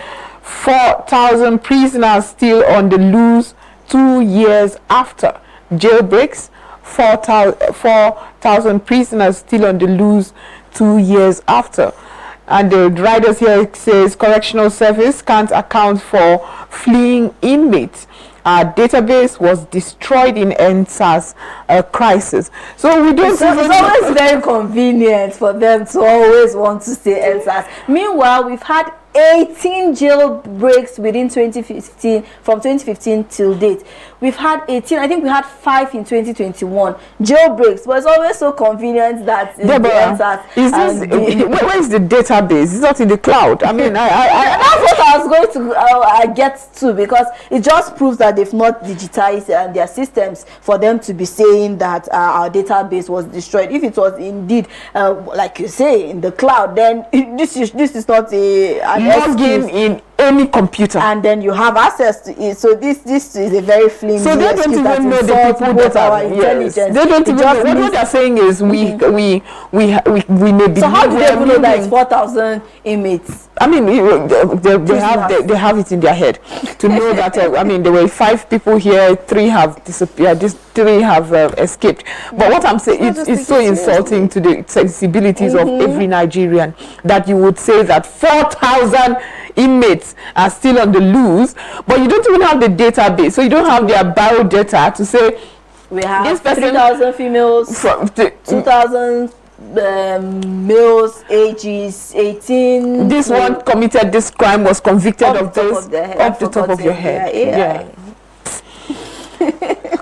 4,000 prisoners still on the loose 2 years after. Jailbreaks, 4,000 prisoners still on the loose 2 years after. And the writers here says correctional service can't account for fleeing inmates. Our database was destroyed in NSAS crisis. So we don't. It's always very convenient for them to always want to say NSAS. Meanwhile, we've had 18 jailbreaks within 2015, from 2015 till date. We've had 18, I think we had 5 in 2021 jailbreaks, but it's always so convenient that it's where is the database? It's not in the cloud. I mean, that's what I was going to get to, because it just proves that they've not digitized their systems for them to be saying that our database was destroyed. If it was indeed, like you say, in the cloud, then this is not login in any computer, and then you have access to it. So this is a very flimsy. So they don't even know the people that are intelligence. They don't even know. What they're saying is we may be. So how do they know that it's 4,000 inmates? I mean, they have it in their head to know that. I mean, there were 5 people here, 3 have disappeared. These 3 have escaped. But what I'm saying, it's so insulting to the sensibilities of every Nigerian that you would say that 4,000 inmates are still on the loose, but you don't even have the database, so you don't have their biodata to say we have 3,000 females, 2,000 males ages 18. This one committed this crime, was convicted of this, off the top of your head. Yeah.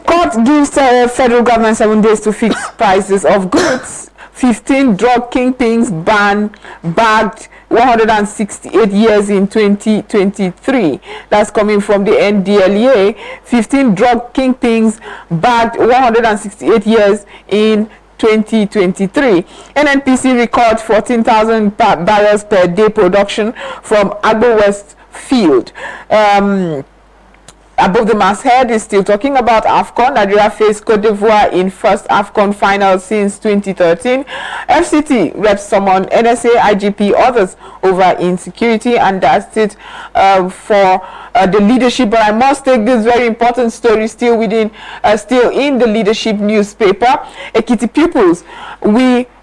Court gives federal government 7 days to fix prices of goods. 15 drug kingpins bagged 168 years in 2023. That's coming from the NDLEA. 15 drug kingpins bagged 168 years in 2023. NNPC records 14,000 barrels per day production from Agbo West field. Above the masthead is still talking about AFCON. Nigeria faced Cote d'Ivoire in first AFCON final since 2013. FCT reps summon NSA, IGP, others over insecurity, and that's it for the leadership. But I must take this very important story still in the leadership newspaper. Ekiti pupils,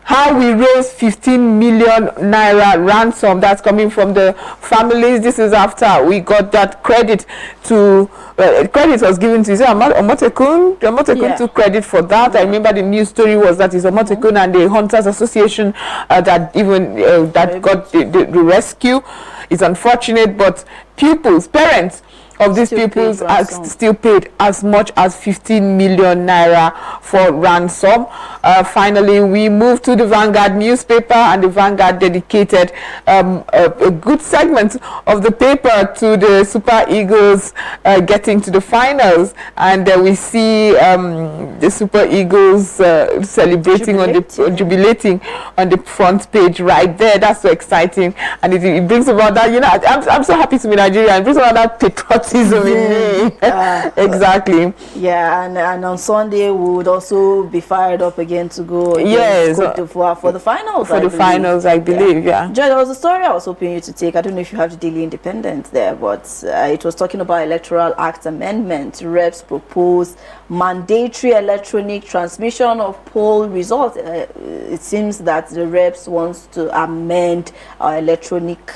how we raised 15 million naira ransom. That's coming from the families. This is after we got that credit to credit was given to Omotekun took credit for that. I remember the news story was that is Omotekun and the Hunters Association that even that got the rescue. It's unfortunate, but pupils, parents of these pupils are still paid as much as 15 million naira for ransom. Finally, we move to the Vanguard newspaper, and the Vanguard dedicated a good segment of the paper to the Super Eagles getting to the finals, and we see the Super Eagles celebrating jubilating on the front page right there. That's so exciting, and it brings about that. You know, I'm so happy to be Nigerian. It brings about that patriotism in me. Exactly. Yeah, and on Sunday we would also be fired up again to go against Cote d'Ivoire for the finals. I believe. Yeah. Joy, there was a story I was hoping you to take. I don't know if you have the Daily Independent there, but it was talking about Electoral Act amendment. Reps proposed mandatory electronic transmission of poll results. It seems that the reps wants to amend our Electoral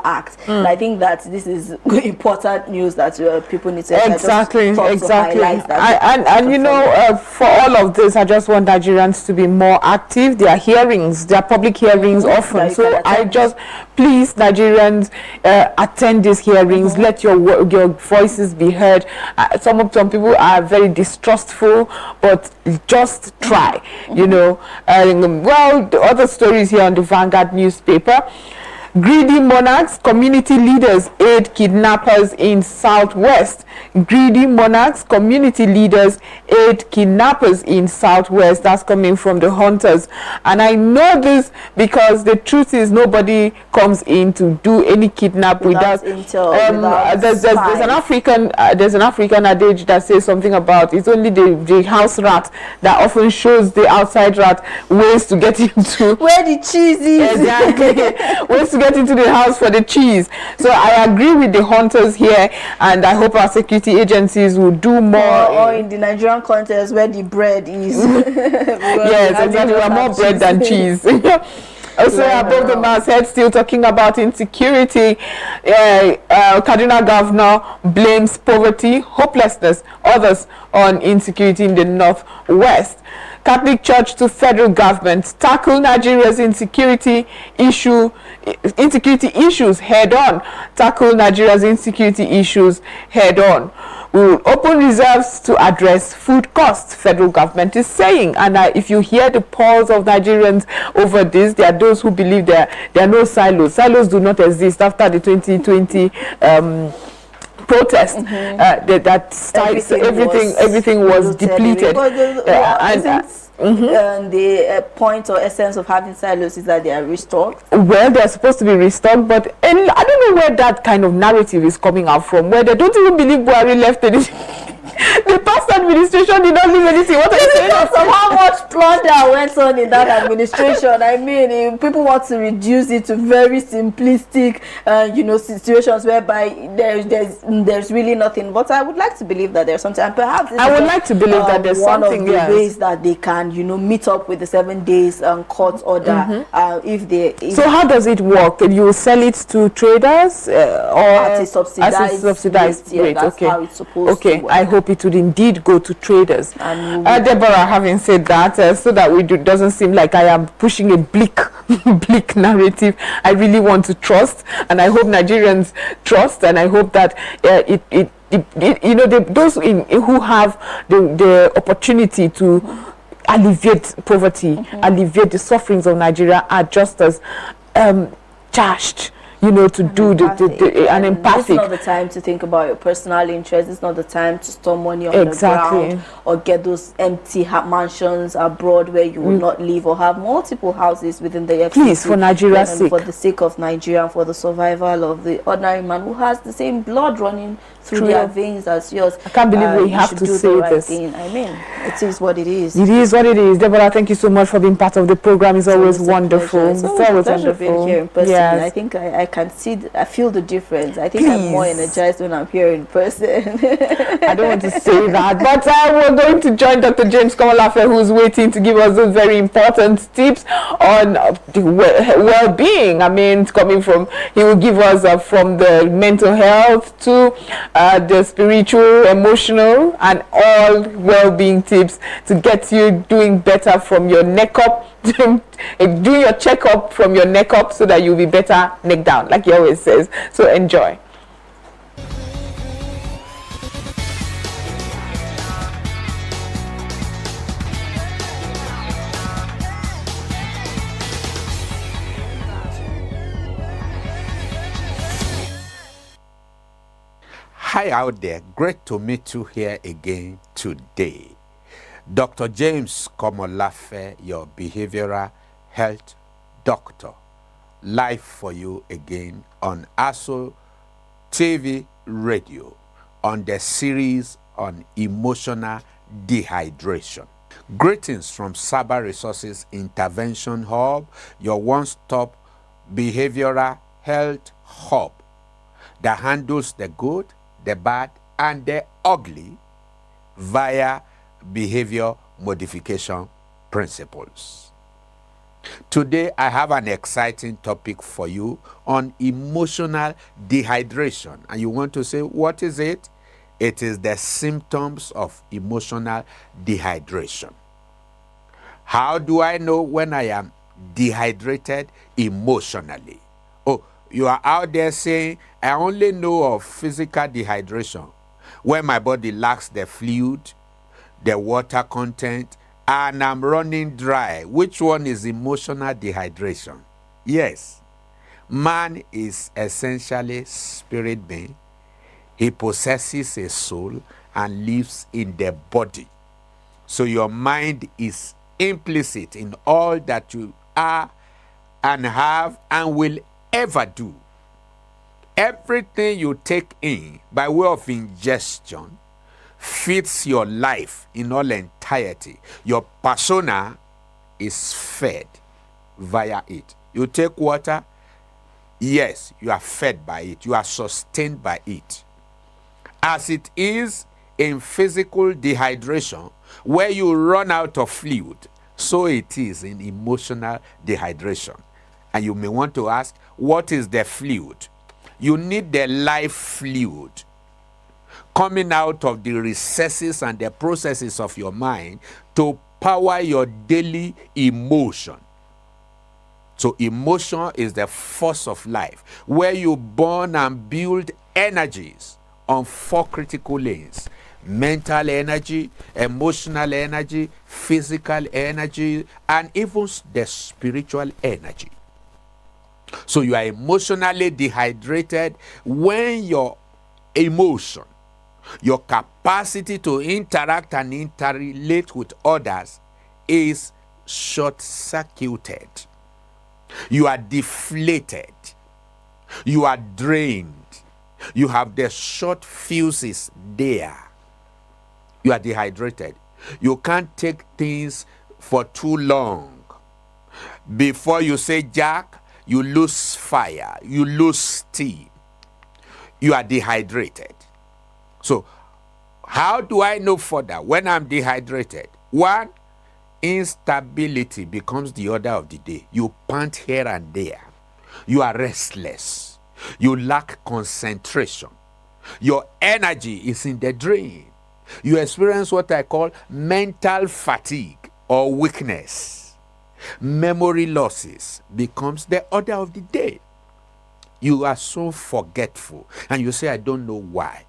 Act. And I think that this is important news that people need to exactly. And you know, for all of this, I just want Nigerians to be more active. Their hearings, their public hearings often. So I just please, Nigerians, attend these hearings. Let your voices be heard. Some people are very distrustful, but just try. You know. Well, the other stories here on the Vanguard newspaper. Greedy monarchs, community leaders aid kidnappers in Southwest. Greedy monarchs, community leaders aid kidnappers in Southwest. That's coming from the Hunters. And I know this because the truth is nobody comes in to do any kidnap without intel. There's an African adage that says something about it's only the house rat that often shows the outside rat ways to get into where the cheese is. Exactly. Ways to get into the house for the cheese. So I agree with the Hunters here, and I hope our security agencies will do more. Or in the Nigerian context where the bread is. Yes, exactly. We are more bread than cheese. Also, above the masthead, still talking about insecurity. Kaduna governor blames poverty, hopelessness, others on insecurity in the Northwest. Catholic Church to federal government tackle Nigeria's insecurity issues head on. Tackle Nigeria's insecurity issues head on. We will open reserves to address food costs, federal government is saying. And if you hear the pulse of Nigerians over this, there are those who believe there are no silos. Silos do not exist after the 2020 protest. Everything was depleted. And the point or essence of having silos is that they are restocked. Well, they're supposed to be restocked, but I don't know where that kind of narrative is coming out from, where they don't even believe Buhari left anything. The past administration did not leave anything. What are you saying? Of how much plunder went on in that administration. I mean, people want to reduce it to very simplistic, situations whereby there's really nothing. But I would like to believe that there's something, and perhaps I would like to believe that there's something. One of the ways that they can, meet up with the 7 days court order. So how does it work? You will sell it to traders or at a subsidized rate? That's how it's supposed to work. I hope it would indeed go to traders. Deborah, having said that, so that doesn't seem like I am pushing a bleak narrative, I really want to trust, and I hope Nigerians trust, and I hope that those who have the opportunity to alleviate poverty, alleviate the sufferings of Nigeria are just as charged, to do an empathic. It's not the time to think about your personal interest. It's not the time to store money on the ground or get those empty mansions abroad where you will not live, or have multiple houses within the FCC. Please, for Nigeria's sake. For the sake of Nigeria, and for the survival of the ordinary man who has the same blood running through their veins as yours. I can't believe we have to say this. I mean, it is what it is. It is what it is. Deborah, thank you so much for being part of the program. It's always wonderful. It's always wonderful being here in person. Yes. I think I can see, I feel the difference. I think I'm more energized when I'm here in person. I don't want to say that, but we're going to join Dr. James Komolafe, who's waiting to give us those very important tips on the well-being. I mean, he will give us from the mental health to the spiritual, emotional, and all well-being tips to get you doing better from your neck up. Do your checkup from your neck up so that you'll be better neck down, like he always says. So enjoy. Hi out there, great to meet you here again today. Dr. James Komolafe, your behavioral health doctor, live for you again on Aso TV radio on the series on emotional dehydration. Greetings from Saba Resources Intervention Hub, your one-stop behavioral health hub that handles the good, the bad, and the ugly via behavior modification principles. Today, I have an exciting topic for you on emotional dehydration. And you want to say, what is it? It is the symptoms of emotional dehydration. How do I know when I am dehydrated emotionally? Oh, you are out there saying, I only know of physical dehydration when my body lacks the fluid, the water content, and I'm running dry. Which one is emotional dehydration? Yes, man is essentially spirit being. He possesses a soul and lives in the body. So your mind is implicit in all that you are and have and will ever do. Everything you take in by way of ingestion feeds your life in all entirety. Your persona is fed via it. You take water, yes, you are fed by it. You are sustained by it. As it is in physical dehydration, where you run out of fluid, so it is in emotional dehydration. And you may want to ask, what is the fluid? You need the life fluid coming out of the recesses and the processes of your mind to power your daily emotion. So emotion is the force of life, where you burn and build energies on 4 critical lanes: mental energy, emotional energy, physical energy, and even the spiritual energy. So you are emotionally dehydrated when your emotion, your capacity to interact and interrelate with others is short-circuited. You are deflated. You are drained. You have the short fuses there. You are dehydrated. You can't take things for too long. Before you say jack, you lose fire, you lose steam. You are dehydrated. So, how do I know further when I'm dehydrated? 1, instability becomes the order of the day. You pant here and there. You are restless. You lack concentration. Your energy is in the drain. You experience what I call mental fatigue or weakness. Memory losses becomes the order of the day. You are so forgetful, and you say, I don't know why.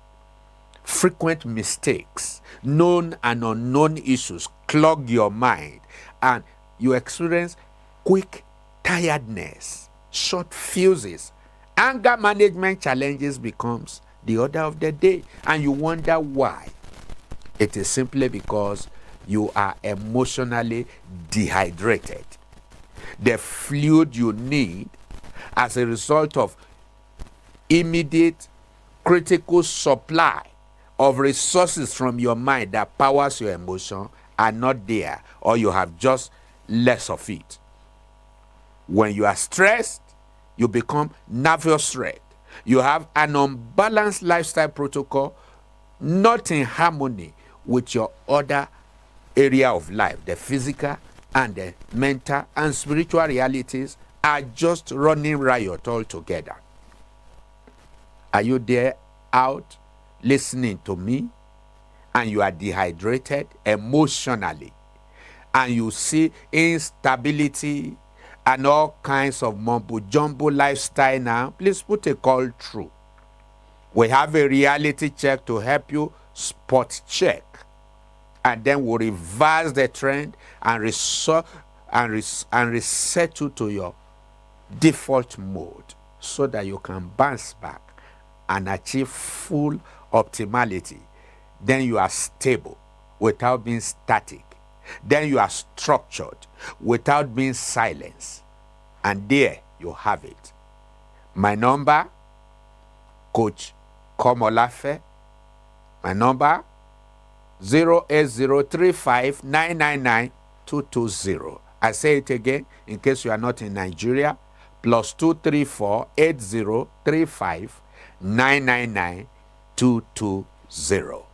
frequent mistakes, known and unknown issues clog your mind, and you experience quick tiredness, short fuses. Anger management challenges becomes the order of the day, and you wonder why. It is simply because you are emotionally dehydrated. The fluid you need as a result of immediate critical supply of resources from your mind that powers your emotion are not there, or you have just less of it. When you are stressed, you become nervous wreck. You have an unbalanced lifestyle protocol, not in harmony with your other area of life. The physical and the mental and spiritual realities are just running riot altogether. Are you there out listening to me? And you are dehydrated emotionally, and you see instability and all kinds of mumbo-jumbo lifestyle now, please put a call through. We have a reality check to help you spot check, and then we'll reverse the trend and reset you to your default mode so that you can bounce back and achieve full optimality. Then you are stable without being static. Then you are structured without being silenced. And there you have it. My number, Coach Komolafe. My number, 08035999220. I say it again in case you are not in Nigeria. +234 8035 999-220.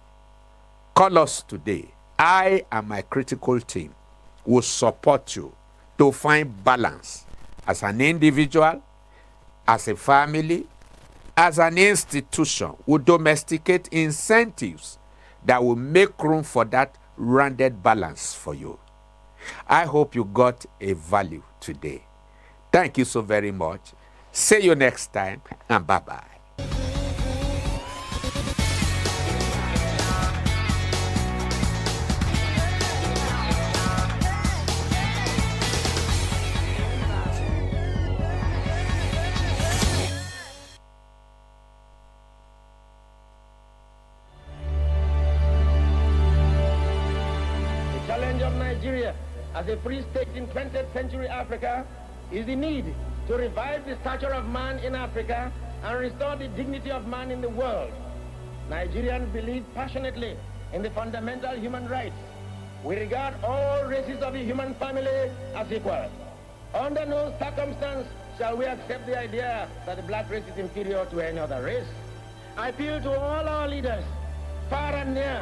Call us today. I and my critical team will support you to find balance as an individual, as a family, as an institution. We'll domesticate incentives that will make room for that rounded balance for you. I hope you got a value today. Thank you so very much. See you next time, and bye-bye. As a free state in 20th century Africa is the need to revive the stature of man in Africa and restore the dignity of man in the world. Nigerians believe passionately in the fundamental human rights. We regard all races of the human family as equal. Under no circumstance shall we accept the idea that the black race is inferior to any other race. I appeal to all our leaders, far and near,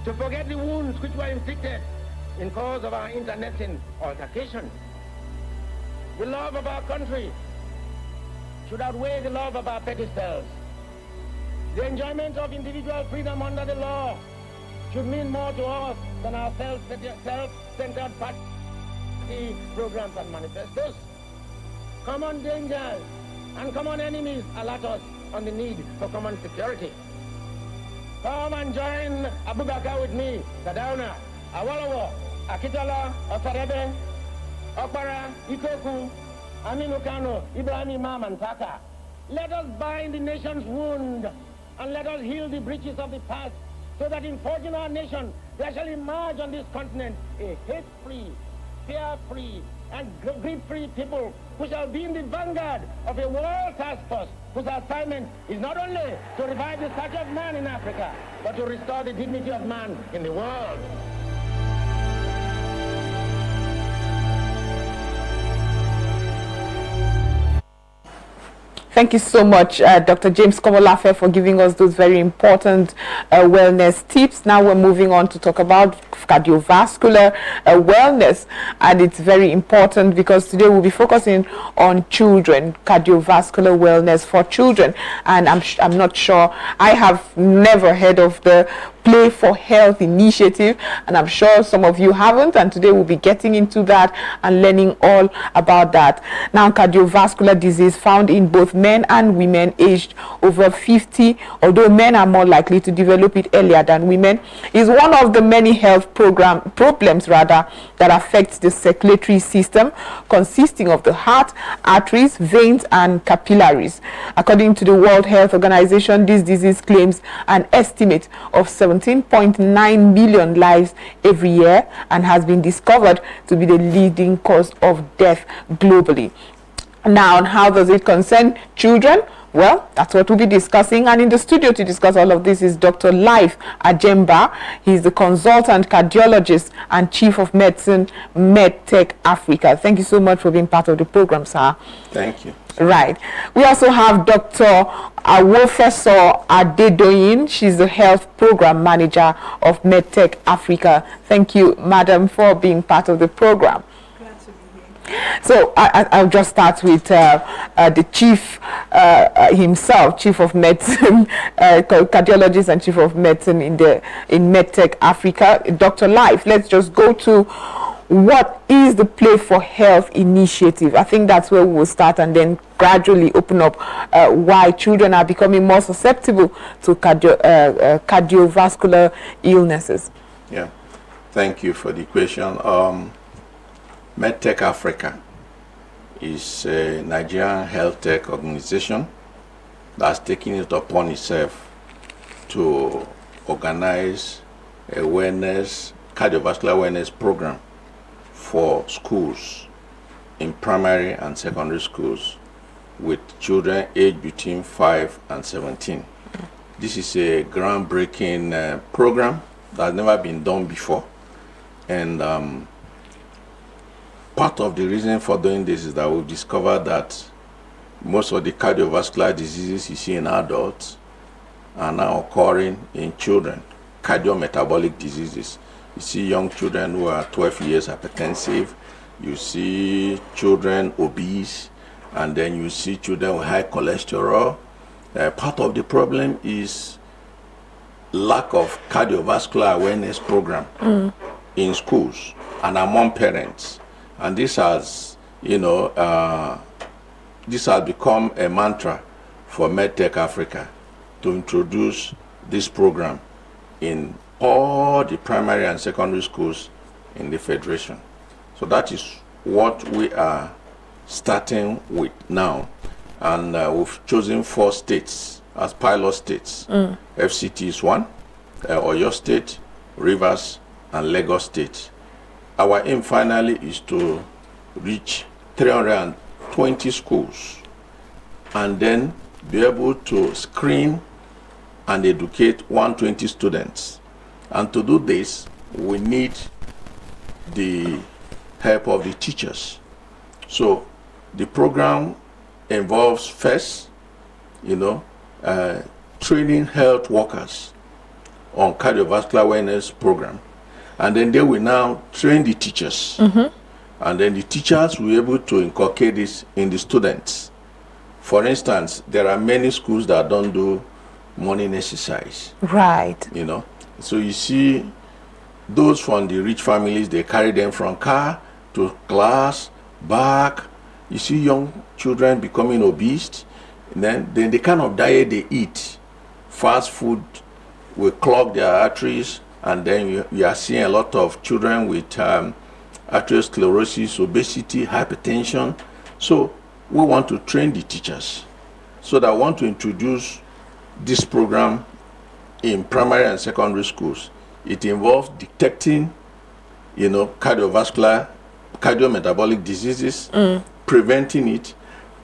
to forget the wounds which were inflicted in cause of our internecine altercation. The love of our country should outweigh the love of our petty selves. The enjoyment of individual freedom under the law should mean more to us than our self-centered party programs and manifestos. Common dangers and common enemies alert us on the need for common security. Come and join Abubakar with me, Sadauna, Awolowo, Akitala, Ofarebe, Okpara, Ikoku, Aminu Kano, Ibrahim Imam, and Taka. Let us bind the nation's wound and let us heal the breaches of the past so that in forging our nation, there shall emerge on this continent a hate-free, fear-free, and greed-free people who shall be in the vanguard of a world task force whose assignment is not only to revive the stature of man in Africa, but to restore the dignity of man in the world. Thank you so much, Dr. James Komolafe, for giving us those very important wellness tips. Now we're moving on to talk about cardiovascular wellness, and it's very important because today we'll be focusing on children, cardiovascular wellness for children. And I'm not sure, I have never heard of the Play for Health initiative, and I'm sure some of you haven't, and today we'll be getting into that and learning all about that. Now, cardiovascular disease found in both men and women aged over 50, although men are more likely to develop it earlier than women, is one of the many health problems that affects the circulatory system, consisting of the heart, arteries, veins, and capillaries. According to the World Health Organization, this disease claims an estimate of 17.9 million lives every year and has been discovered to be the leading cause of death globally. Now, how does it concern children? Well, that's what we'll be discussing, and in the studio to discuss all of this is Dr. Life Ajemba. He's the consultant cardiologist and chief of medicine, MedTech Africa. Thank you so much for being part of the program, sir. Thank you. Right. We also have Dr. Awofeso Adedoyin. She's the health program manager of MedTech Africa. Thank you, madam, for being part of the program. So I'll just start with the chief himself, chief of medicine, cardiologist and chief of medicine in MedTech Africa, Dr. Life. Let's just go to what is the Play for Health initiative. I think that's where we will start and then gradually open up why children are becoming more susceptible to cardiovascular illnesses. Yeah, thank you for the question. MedTech Africa is a Nigerian health tech organization that's taking it upon itself to organize a cardiovascular awareness program for schools in primary and secondary schools with children aged between 5 and 17. This is a groundbreaking program that's never been done before, and part of the reason for doing this is that we've discovered that most of the cardiovascular diseases you see in adults are now occurring in children, cardiometabolic diseases. You see young children who are 12 years hypertensive, you see children obese, and then you see children with high cholesterol. Part of the problem is lack of cardiovascular awareness program in schools and among parents. And this has, this has become a mantra for MedTech Africa to introduce this program in all the primary and secondary schools in the Federation. So that is what we are starting with now. And we've chosen 4 states as pilot states. FCT is one, Oyo State, Rivers, and Lagos State. Our aim finally is to reach 320 schools and then be able to screen and educate 120 students. And to do this, we need the help of the teachers. So the program involves first, training health workers on cardiovascular awareness program. And then they will now train the teachers. And then the teachers will be able to inculcate this in the students. For instance, there are many schools that don't do morning exercise. Right. So you see those from the rich families, they carry them from car to class, back. You see young children becoming obese. And then the kind of diet they eat, fast food, will clog their arteries. And then you are seeing a lot of children with atherosclerosis, obesity, hypertension. So we want to train the teachers. So that I want to introduce this program in primary and secondary schools. It involves detecting, cardiometabolic diseases, preventing it,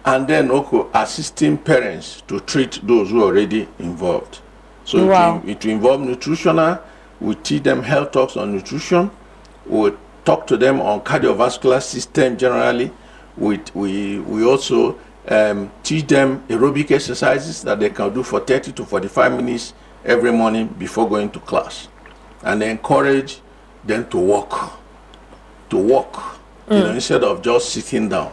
and then also assisting parents to treat those who are already involved. So it will involve nutritional. We teach them health talks on nutrition. We talk to them on cardiovascular system generally. We also teach them aerobic exercises that they can do for 30 to 45 minutes every morning before going to class. And encourage then to walk, you know, instead of just sitting down.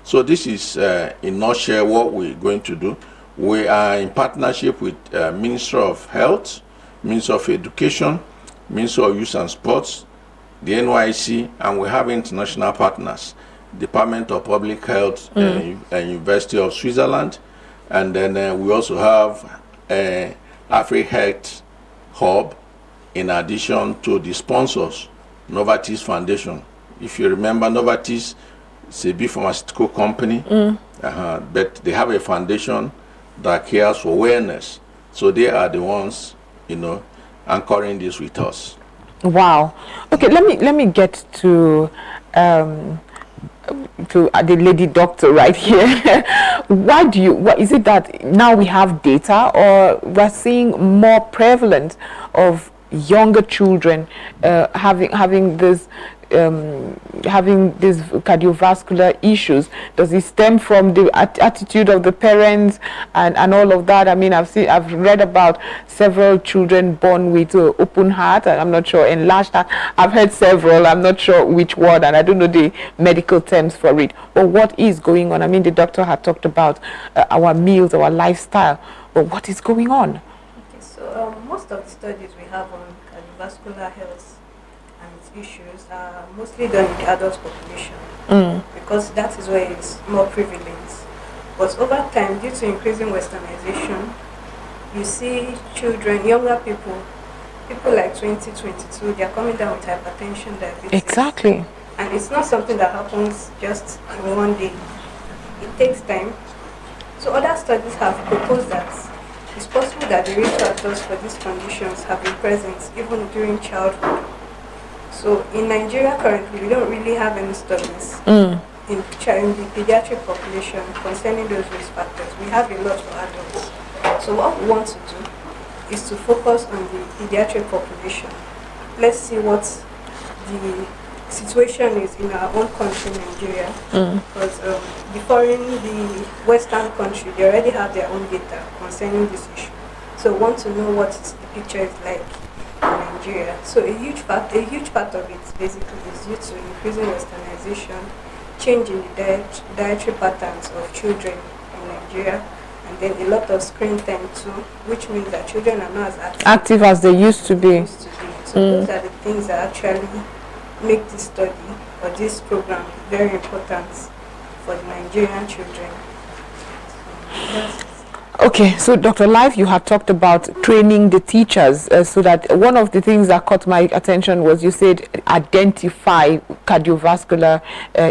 So this is in nutshell what we're going to do. We are in partnership with Ministry of Health, Ministry of Education, Ministry of Youth and Sports, the NYC, and we have international partners, Department of Public Health and University of Switzerland, and then we also have AfriHealth Hub, in addition to the sponsors, Novartis Foundation. If you remember, Novartis is a big pharmaceutical company, but they have a foundation that cares for wellness. So they are the ones, you know, anchoring this with us. Wow. Okay, let me get to the lady doctor right here. What is it that now we have data, or we're seeing more prevalent of younger children having these cardiovascular issues? Does it stem from the attitude of the parents and all of that? I mean, I've read about several children born with open heart, and I'm not sure, enlarged heart. I've heard several, I'm not sure which word, and I don't know the medical terms for it. But what is going on? I mean, the doctor had talked about our meals, our lifestyle, but what is going on? Okay, so most of the studies we have on cardiovascular health and its issues are mostly done in the adult population, because that is where it's more prevalent. But over time, due to increasing westernization, you see children, younger people like 2022, they are coming down with hypertension, diabetes. Exactly. And it's not something that happens just in one day. It takes time. So other studies have proposed that it's possible that the risk factors for these conditions have been present even during childhood. So in Nigeria currently, we don't really have any studies in the pediatric population concerning those risk factors. We have a lot for adults. So what we want to do is to focus on the pediatric population. Let's see what the situation is in our own country, Nigeria, because the Western country, they already have their own data concerning this issue. So we want to know what the picture is like in Nigeria. So a huge part of it basically is due to increasing westernization, change in the dietary patterns of children in Nigeria, and then a lot of screen time too, which means that children are not as active as they used to be. So those are the things that actually make this study or this program very important for the Nigerian children. Okay, so Dr. Life, you had talked about training the teachers, so that one of the things that caught my attention was you said identify cardiovascular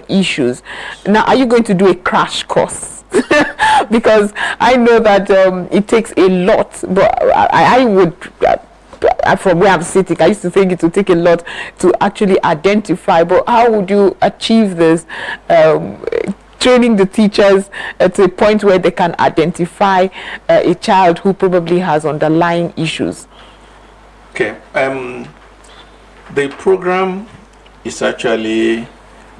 issues. Now, are you going to do a crash course? Because I know that it takes a lot, but I would... from where I'm sitting, I used to think it would take a lot to actually identify, but how would you achieve this, training the teachers to a point where they can identify a child who probably has underlying issues? Okay, the program is actually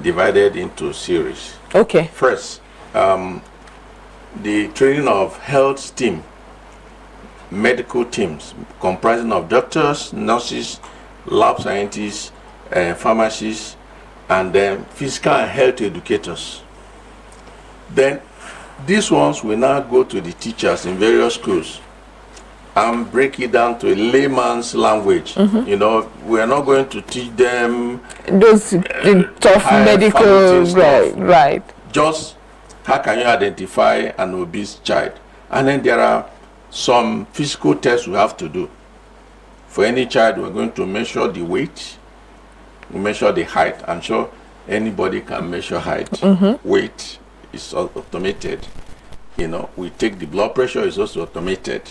divided into series. Okay. First, the training of health team, medical teams comprising of doctors, nurses, lab scientists, pharmacists, and then physical and health educators. Then these ones will now go to the teachers in various schools and break it down to a layman's language. You know, we are not going to teach them those tough medical, right. Just how can you identify an obese child? And then there are some physical tests we have to do. For any child, we're going to measure the weight, we measure the height. I'm sure anybody can measure height. Weight is automated. You know, we take the blood pressure, is also automated.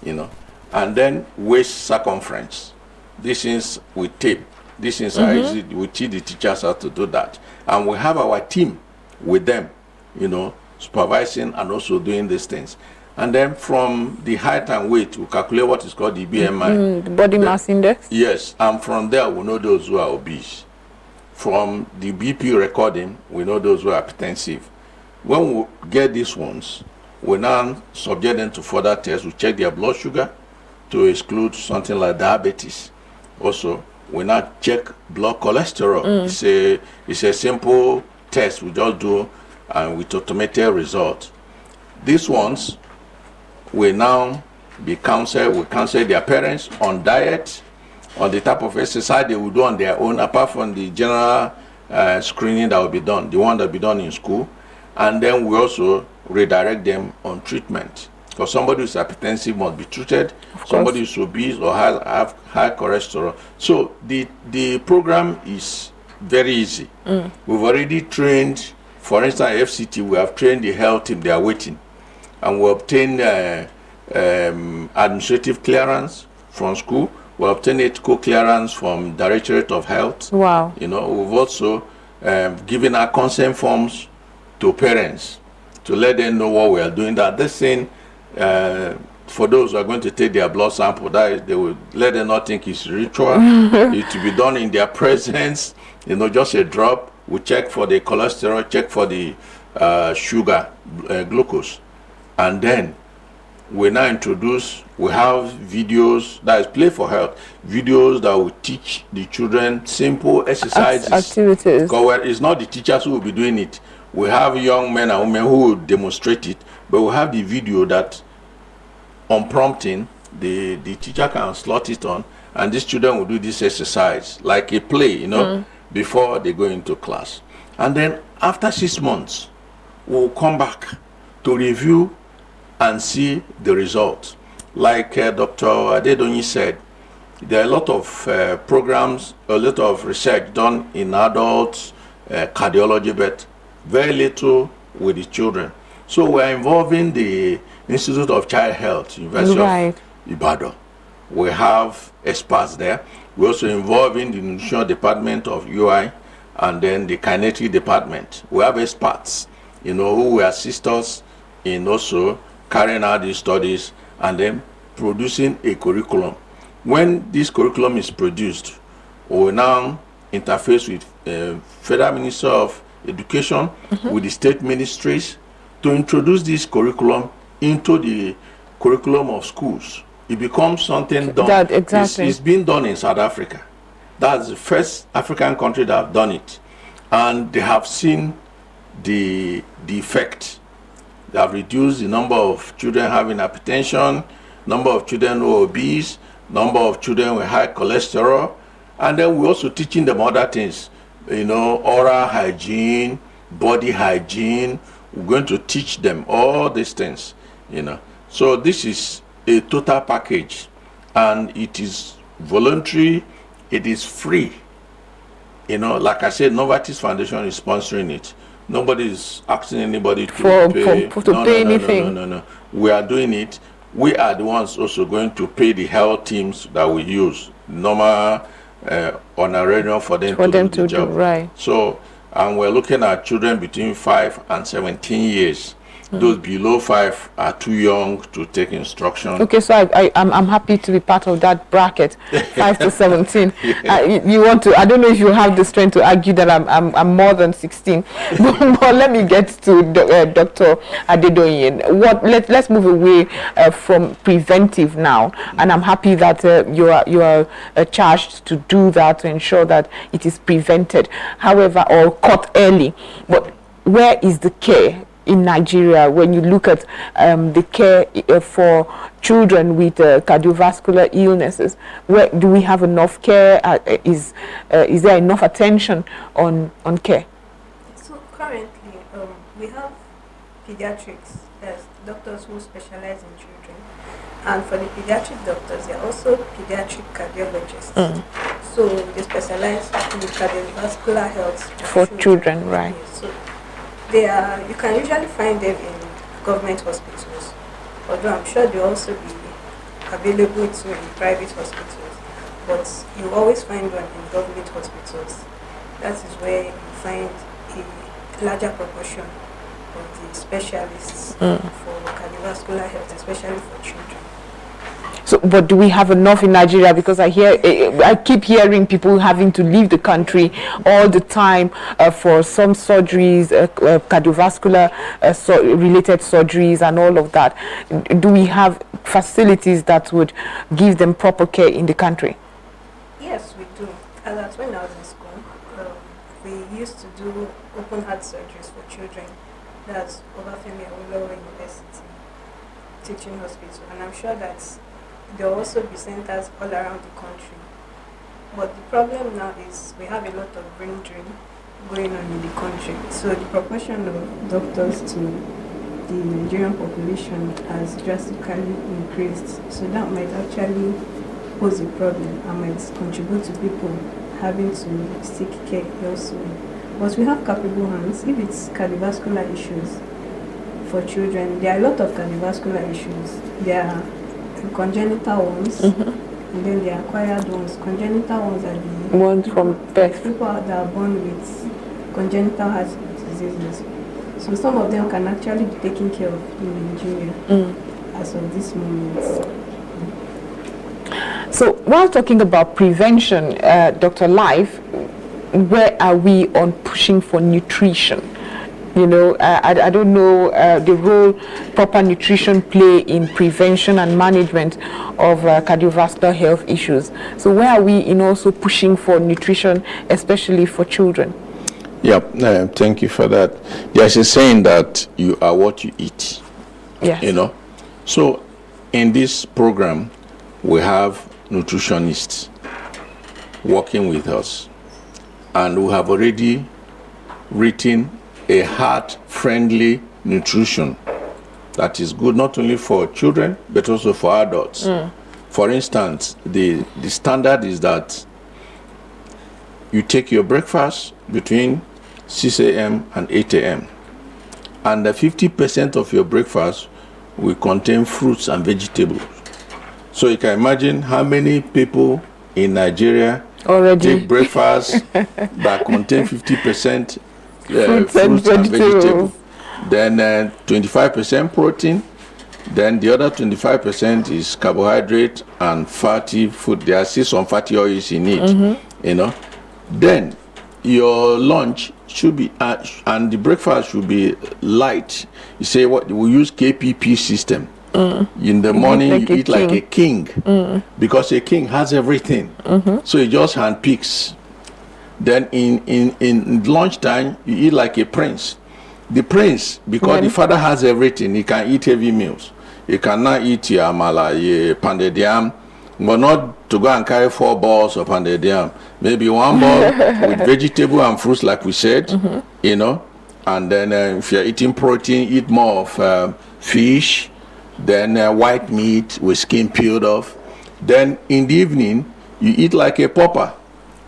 You know, and then waist circumference. This is with tape. This is how easy we teach the teachers how to do that. And we have our team with them, you know, supervising and also doing these things. And then from the height and weight, we calculate what is called the BMI. The body mass index? Yes, and from there we know those who are obese. From the BP recording, we know those who are hypertensive. When we get these ones, we now subject them to further tests. We check their blood sugar to exclude something like diabetes. Also, we now check blood cholesterol. It's a simple test we just do, and with automated result. These ones will now be counseled. We counsel their parents on diet, on the type of exercise they will do on their own, apart from the general screening that will be done, the one that will be done in school. And then we also redirect them on treatment. Because somebody who's hypertensive must be treated, somebody who's obese or have high cholesterol. So the program is very easy. We've already trained, for instance, FCT, we have trained the health team, they are waiting. And we obtained administrative clearance from school. We obtained ethical clearance from Directorate of Health. Wow. You know, we've also given our consent forms to parents to let them know what we are doing. That this thing, for those who are going to take their blood sample, that they will let them not think it's ritual. It will be done in their presence. You know, just a drop. We check for the cholesterol, check for the sugar, glucose, and then we now introduce. We have videos that is Play for Health, videos that will teach the children simple exercises, activities. Because it's not the teachers who will be doing it. We have young men and women who will demonstrate it, but we have the video that, on prompting, the teacher can slot it on, and these children will do this exercise like a play, you know, before they go into class. And then after 6 months, we'll come back to review and see the results. Like Dr. Adedonyi said, there are a lot of programs, a lot of research done in adults, cardiology, but very little with the children. So we're involving the Institute of Child Health, University of Ibadan. We have experts there. We're also involving the nutrition department of UI and then the kinetic department. We have experts, you know, who will assist us in also carrying out these studies and then producing a curriculum. When this curriculum is produced, we will now interface with Federal Minister of Education, with the state ministries, to introduce this curriculum into the curriculum of schools. It becomes something done. That, exactly. It's been done in South Africa. That's the first African country that have done it. And they have seen the effect. They have reduced the number of children having hypertension, number of children who are obese, number of children with high cholesterol. And then we're also teaching them other things, you know, oral hygiene, body hygiene. We're going to teach them all these things, you know. So this is a total package, and it is voluntary, it is free. You know, like I said, Novartis Foundation is sponsoring it. Nobody is asking anybody to pay anything. No. We are doing it. We are the ones also going to pay the health teams that we use, normal honorarium for them to do the job. Right. So, and we're looking at children between 5 and 17 years. Those below 5 are too young to take instruction. Okay, so I'm happy to be part of that bracket, 5 to 17. You want to? I don't know if you have the strength to argue that I'm more than 16. But let me get to Dr. Adedoyin. Let's move away from preventive now, and I'm happy that you are charged to do that, to ensure that it is prevented, however, or caught early. But where is the care in Nigeria when you look at the care for children with cardiovascular illnesses? Where do we have enough care? Is there enough attention on care? So currently we have pediatrics, there's doctors who specialize in children, and for the pediatric doctors they are also pediatric cardiologists. So they specialize in cardiovascular health for children, right? So you can usually find them in government hospitals, although I'm sure they'll also be available too in private hospitals, but you always find one in government hospitals. That is where you find a larger proportion of the specialists for cardiovascular health, especially for children. So, but do we have enough in Nigeria? Because I keep hearing people having to leave the country all the time for some surgeries, cardiovascular related surgeries and all of that. Do we have facilities that would give them proper care in the country? Yes, we do. As at when I was in school, we used to do open heart surgeries for children. That's Obafemi Awolowo University Teaching Hospital, and I'm sure that there will also be centers all around the country. But the problem now is we have a lot of brain drain going on in the country. So the proportion of doctors to the Nigerian population has drastically increased. So that might actually pose a problem and might contribute to people having to seek care elsewhere. But we have capable hands. If it's cardiovascular issues for children, there are a lot of cardiovascular issues. There are congenital ones, and then there are acquired ones. Congenital ones are the ones from birth. People that are born with congenital heart diseases. So some of them can actually be taken care of in Nigeria as of this moment. So while talking about prevention, Dr. Life, where are we on pushing for nutrition? You know, I don't know the role proper nutrition play in prevention and management of cardiovascular health issues. So where are we in also pushing for nutrition, especially for children? Yeah, thank you for that. There's a saying that you are what you eat. Yes. You know, so in this program, we have nutritionists working with us, and we have already written a heart-friendly nutrition that is good not only for children but also for adults. For instance, the standard is that you take your breakfast between 6 a.m. and 8 a.m. and 50% of your breakfast will contain fruits and vegetables. So you can imagine how many people in Nigeria already take breakfast that contain 50% fruits and vegetables. Then 25% protein. Then the other 25% is carbohydrate and fatty food. There are still some fatty oils in it, you know. Then your lunch should be, and the breakfast should be light. You say what we use KPP system. In the morning you eat like a king, because a king has everything. So he just handpicks. Then in lunchtime you eat like a prince. The prince, because the father has everything, he can eat heavy meals. He cannot eat your amala, your pounded yam, but not to go and carry 4 balls of pounded yam. Maybe 1 ball with vegetable and fruits, like we said, you know. And then if you're eating protein, eat more of fish, then white meat with skin peeled off. Then in the evening, you eat like a pauper.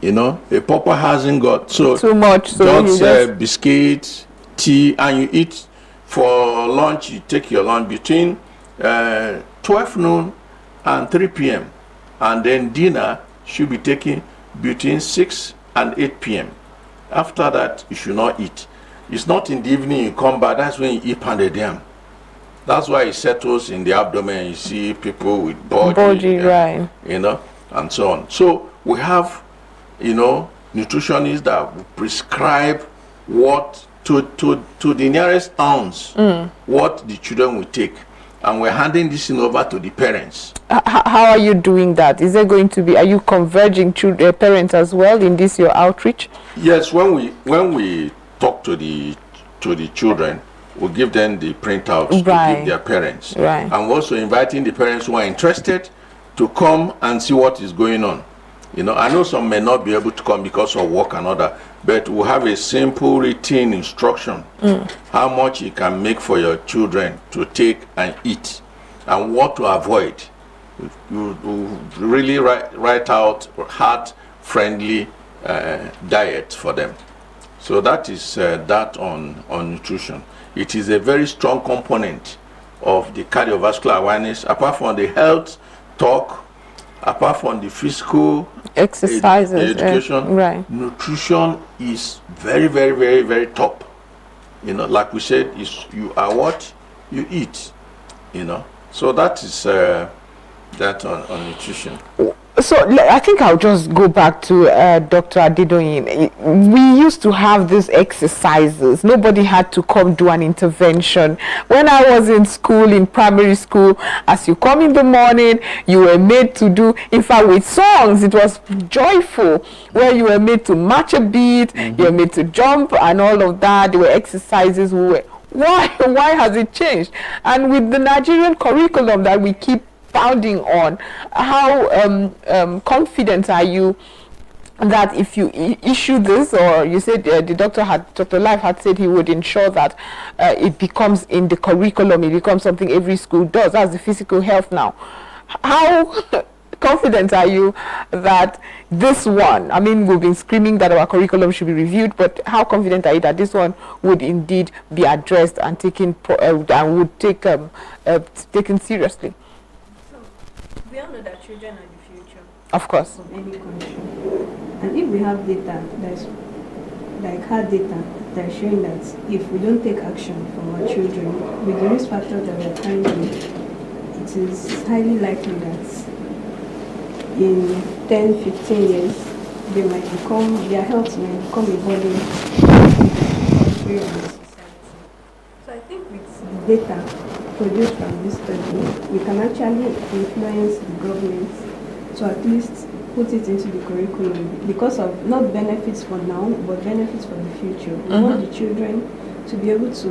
You know, a pauper hasn't got too much. So just biscuits, tea, and you eat for lunch. You take your lunch between 12 noon and 3 p.m. And then dinner should be taken between 6 and 8 p.m. After that, you should not eat. It's not in the evening you come back. That's when you eat pounded yam. That's why it settles in the abdomen. You see people with body, right? You know, and so on. So we have, you know, nutritionists that will prescribe what to the nearest ounce what the children will take, and we're handing this thing over to the parents. How are you doing that? Is there going to be? Are you converging to parents as well in this your outreach? Yes, when we talk to the children, we give them the printouts to give their parents. And we're also inviting the parents who are interested to come and see what is going on. You know, I know some may not be able to come because of work and other, but we have a simple routine instruction how much you can make for your children to take and eat, and what to avoid. You really write out heart-friendly diet for them. So that is that on nutrition. It is a very strong component of the cardiovascular awareness, apart from the health talk, apart from the physical exercises, education. Nutrition is very, very, very, very top. You know, like we said, is you are what you eat. You know, so that is that on nutrition. So I think I'll just go back to Dr. Adedoyin. We used to have these exercises. Nobody had to come do an intervention. When I was in school, in primary school, as you come in the morning, you were made to do, in fact with songs, it was joyful, where you were made to match a beat, you were made to jump and all of that. There were exercises. Why has it changed? And with the Nigerian curriculum that we keep founding on, how confident are you that if you issue this, or you said Dr. Life had said he would ensure that it becomes in the curriculum, it becomes something every school does. That's the physical health now. How confident are you that this one, I mean, we've been screaming that our curriculum should be reviewed, but how confident are you that this one would indeed be addressed and taken and would take taken seriously? We all know that children are the future. Of course. Of any country. And if we have data that's like hard data that is showing that if we don't take action from our children with the risk factors that we are carrying, it is highly likely that in 10, 15 years they might become, their health may become a burden of society. So I think with the data produced from this study, we can actually influence the government to at least put it into the curriculum because of not benefits for now, but benefits for the future. We want the children to be able to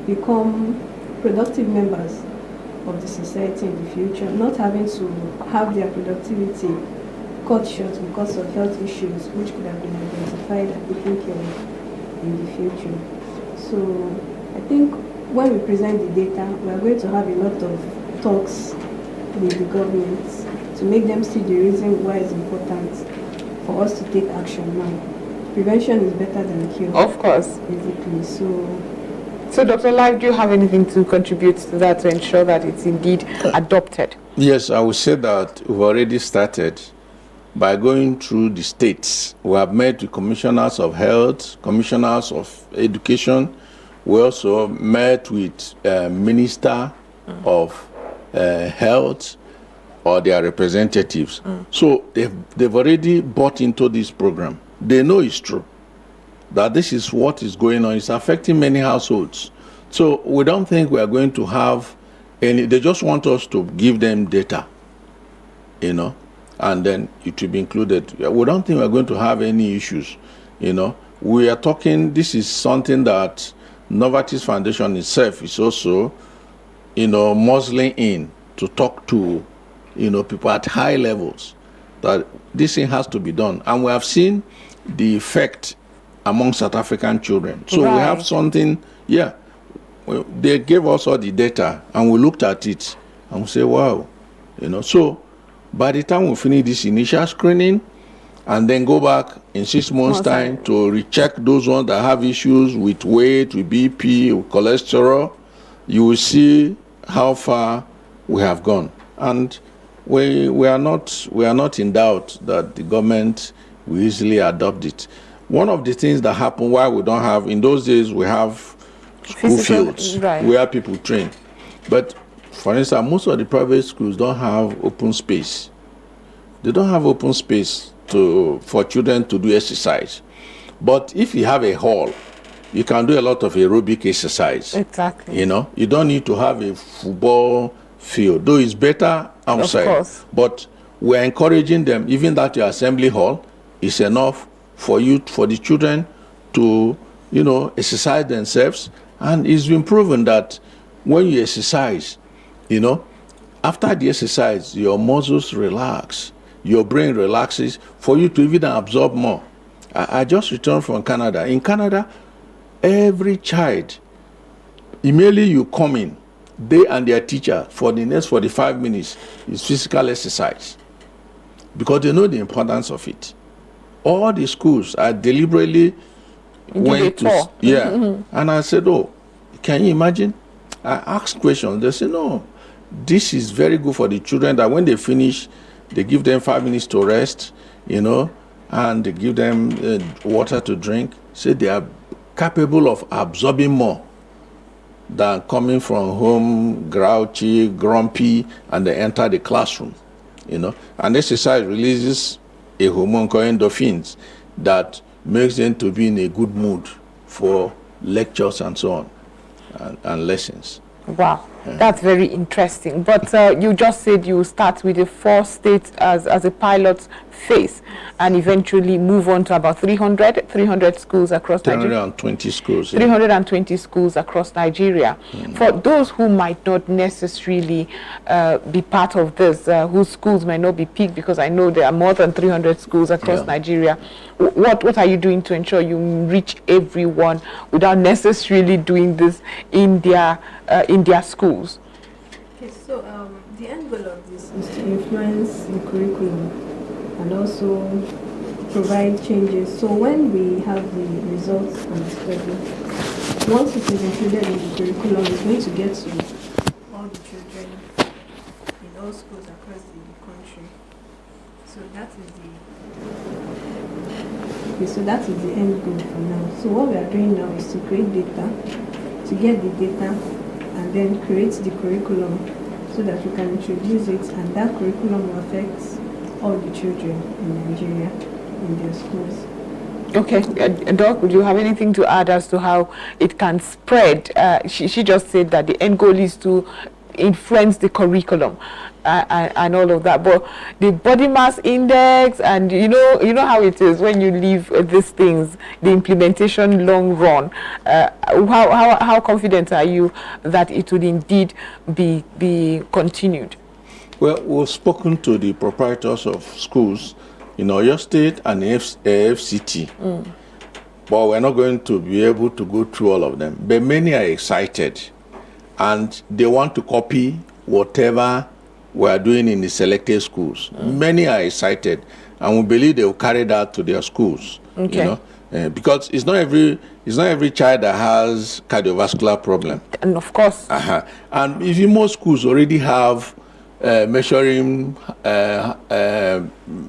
become productive members of the society in the future, not having to have their productivity cut short because of health issues which could have been identified and taken care of in the future. So I think when we present the data, we are going to have a lot of talks with the government to make them see the reason why it's important for us to take action now. Prevention is better than cure. Of course. Basically. So Dr. Life, do you have anything to contribute to that to ensure that it's indeed adopted? Yes, I would say that we've already started by going through the states. We have met with commissioners of health, commissioners of education. We also met with minister of health or their representatives. So they've already bought into this program. They know it's true, that this is what is going on. It's affecting many households. So we don't think we are going to have any, they just want us to give them data, and then it will be included. We don't think we're going to have any issues, We are talking, this is something that Novartis Foundation itself is also, muscling in to talk to, people at high levels, that this thing has to be done. And we have seen the effect among South African children. So we have something, they gave us all the data and we looked at it and we say, wow, So by the time we finish this initial screening and then go back in 6 months' time to recheck those ones that have issues with weight, with BP, with cholesterol, you will see how far we have gone. And we are not in doubt that the government will easily adopt it. One of the things that happen why we don't have, in those days we have school fields where people train. But for instance, most of the private schools don't have open space. They don't have open space for children to do exercise. But if you have a hall, you can do a lot of aerobic exercise. Exactly. You don't need to have a football field, though it's better outside. Of course. But we're encouraging them, even that your assembly hall is enough for the children to, exercise themselves. And it's been proven that when you exercise, after the exercise, your muscles relax, your brain relaxes for you to even absorb more. I just returned from Canada. In Canada, every child, immediately you come in, they and their teacher for the next 45 minutes is physical exercise because they know the importance of it. All the schools are deliberately went to, and I said, oh, can you imagine? I asked questions. They said, no, this is very good for the children that when they finish, they give them 5 minutes to rest, and they give them water to drink. So they are capable of absorbing more than coming from home grouchy, grumpy, and they enter the classroom. you know. And exercise releases a hormone called endorphins that makes them to be in a good mood for lectures and so on, and lessons. Wow, that's very interesting. But you just said you start with the 4 states as a pilot phase and eventually move on to about 300 schools across Nigeria. 320 schools. 320 schools across Nigeria. For those who might not necessarily be part of this, whose schools might not be picked, because I know there are more than 300 schools across Nigeria, what are you doing to ensure you reach everyone without necessarily doing this in their schools? Okay, so the end goal of this is to influence the curriculum and also provide changes. So when we have the results and the study, once it is included in the curriculum, it's going to get to all the children in all schools across the country. So that is the end goal for now. So what we are doing now is to create data, to get the data, and then create the curriculum so that we can introduce it, and that curriculum will affect all the children in Nigeria in their schools. Okay, Doc, would you have anything to add as to how it can spread? She just said that the end goal is to influence the curriculum and all of that, but the body mass index, and you know how it is when you leave these things, the implementation long run. How confident are you that it would indeed be continued? Well, we've spoken to the proprietors of schools in Oyo State and FCT, but we're not going to be able to go through all of them. But many are excited, and they want to copy whatever we are doing in the selected schools. Many are excited, and we believe they will carry that to their schools. Okay. You know, because it's not every child that has cardiovascular problem. And of course. And if most schools already have measuring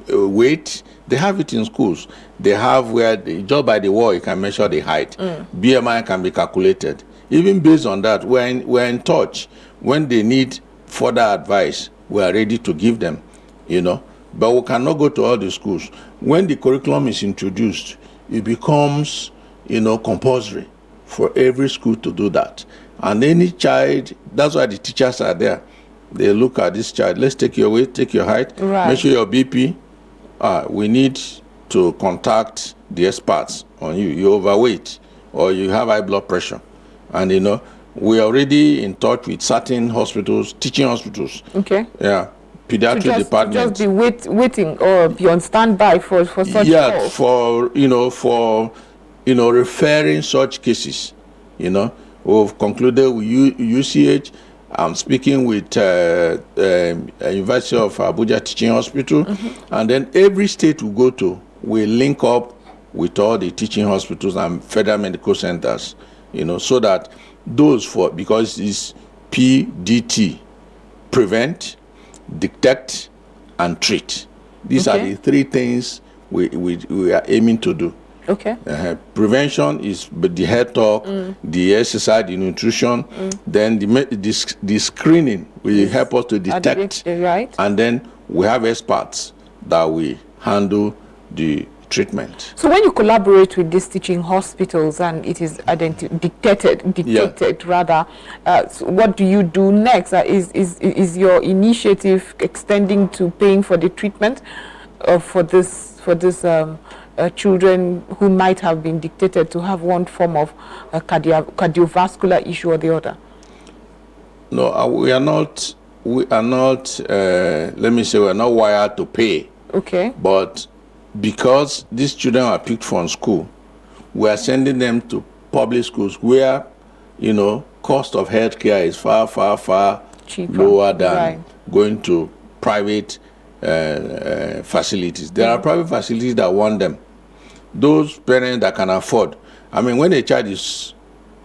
weight, they have it in schools. They have where just by the wall you can measure the height. BMI can be calculated. Even based on that, we're in touch. When they need further advice, we are ready to give them, you know. But we cannot go to all the schools. When the curriculum is introduced, it becomes, compulsory for every school to do that. And any child, that's why the teachers are there. They look at this child. Let's take your weight, take your height, measure your BP. We need to contact the experts on you. You're overweight or you have high blood pressure. And, we're already in touch with certain hospitals, teaching hospitals. Okay. Yeah. Pediatric department. Just be waiting or be on standby for such calls. for referring such cases. We've concluded with UCH. I'm speaking with University of Abuja Teaching Hospital, and then every state we go to, we link up with all the teaching hospitals and federal medical centers, so that because it's PDT, prevent, detect, and treat. These are the 3 things we are aiming to do. Okay. Prevention is the health talk, the exercise, the nutrition, then the screening will help us to detect, and then we have experts that will handle the treatment. So when you collaborate with these teaching hospitals and it is detected rather, so what do you do next? Is your initiative extending to paying for the treatment for this children who might have been dictated to have one form of cardiovascular issue or the other? No, we are not. Let me say, we are not wired to pay. Okay. But because these children are picked from school, we are sending them to public schools where, cost of healthcare is far, far, far cheaper, lower than going to private facilities. There are private facilities that want them. Those parents that can afford. I mean, when a child is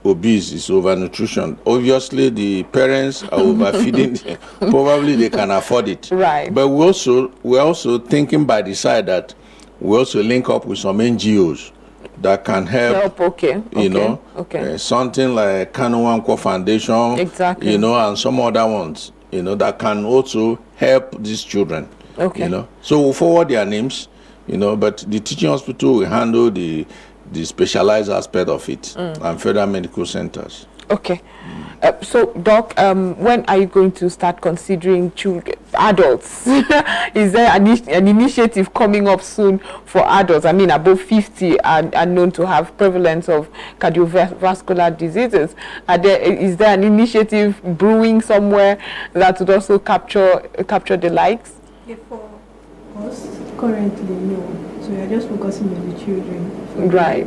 obese, is overnutrition, obviously the parents are overfeeding. Probably they can afford it. Right. But we're also thinking by the side that we also link up with some NGOs that can help. Something like Kano Foundation. Exactly. And some other ones. That can also help these children. Okay. You know, so we'll forward their names, you know, but the teaching hospital will handle the specialized aspect of it, and federal medical centers. Okay. So, Doc, when are you going to start considering children, adults? Is there an initiative coming up soon for adults? I mean, above 50 are known to have prevalence of cardiovascular diseases. Is there an initiative brewing somewhere that would also capture the likes? Yeah, for us, currently, no. So we are just focusing on the children. Right.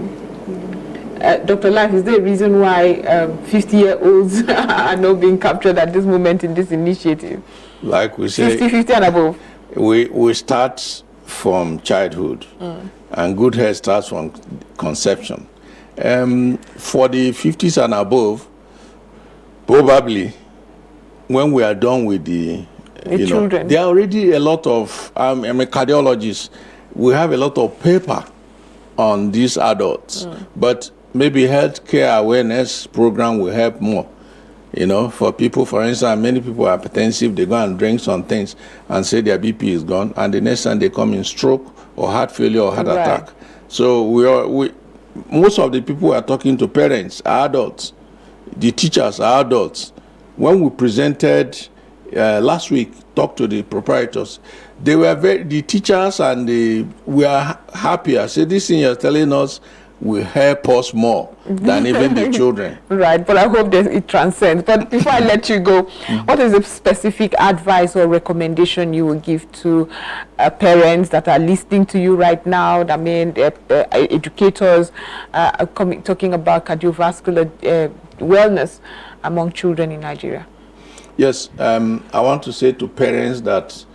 Dr. Life, is there a reason why 50-year-olds are not being captured at this moment in this initiative? Like we say, 50 and above. We start from childhood, and good health starts from conception. For the 50s and above, probably when we are done with the children, there are already a lot of I'm a cardiologist. We have a lot of paper on these adults, but maybe healthcare awareness program will help more. You know, for people, for instance, many people are hypertensive, they go and drink some things and say their BP is gone, and the next time they come in stroke or heart failure or heart attack. So most of the people are talking to parents, are adults, the teachers are adults. When we presented last week, talked to the proprietors, they were the teachers, and we are happy. I said, this thing you're telling us will help us more than even the children. Right, but I hope that it transcends. But before I let you go, what is the specific advice or recommendation you will give to parents that are listening to you right now, that mean educators talking about cardiovascular wellness among children in Nigeria? Yes, I want to say to parents that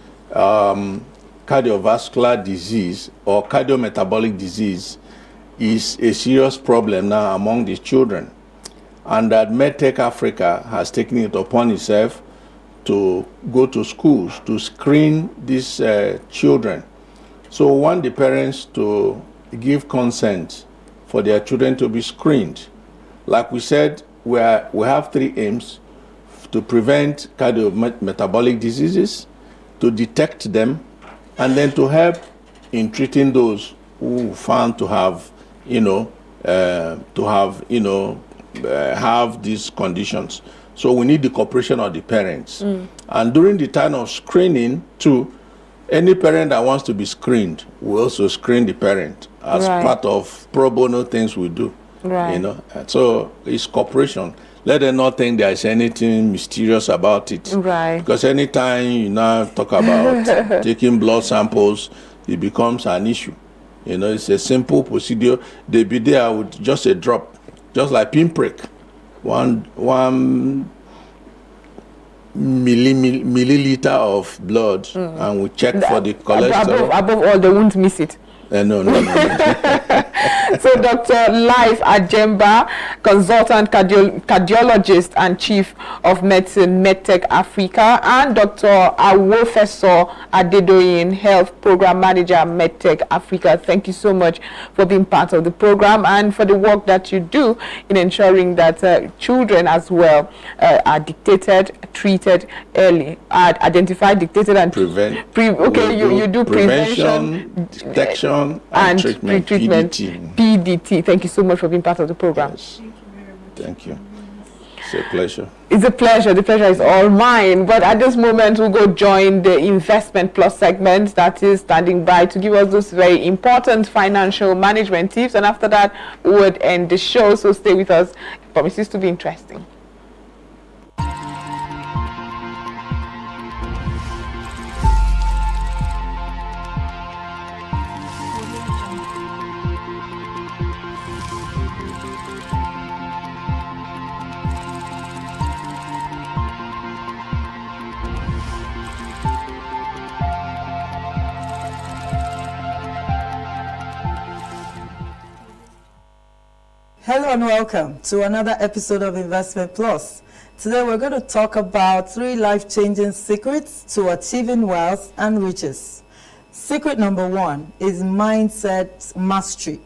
cardiovascular disease or cardiometabolic disease is a serious problem now among the children, and that MedTech Africa has taken it upon itself to go to schools to screen these children. So we want the parents to give consent for their children to be screened. Like we said, we have 3 aims: to prevent cardiometabolic diseases, to detect them, and then to help in treating those who found to have have these conditions. So we need the cooperation of the parents. And during the time of screening too, any parent that wants to be screened will also screen the parent as part of pro bono things we do. Right. You know, so it's cooperation. Let them not think there is anything mysterious about it. Right. Because anytime you now talk about taking blood samples, it becomes an issue. You know, it's a simple procedure. They be there with just a drop, just like pinprick, one milliliter of blood, and we check for the cholesterol. Above all, they won't miss it. No. So Dr. Life Ajemba, consultant cardiologist and chief of medicine, MedTech Africa, and Dr. Awofeso Adedoyin, health program manager, MedTech Africa. Thank you so much for being part of the program and for the work that you do in ensuring that children as well are dictated, treated early, identified, dictated, and prevent. You do prevention, detection, and treatment. PDT. Thank you so much for being part of the program. Yes. Thank you. It's a pleasure. It's a pleasure. The pleasure is all mine. But at this moment, we'll go join the Investment Plus segment that is standing by to give us those very important financial management tips. And after that, we would end the show. So stay with us. It promises to be interesting. Hello and welcome to another episode of Investment Plus. Today we're going to talk about 3 life-changing secrets to achieving wealth and riches. Secret number 1 is mindset mastery.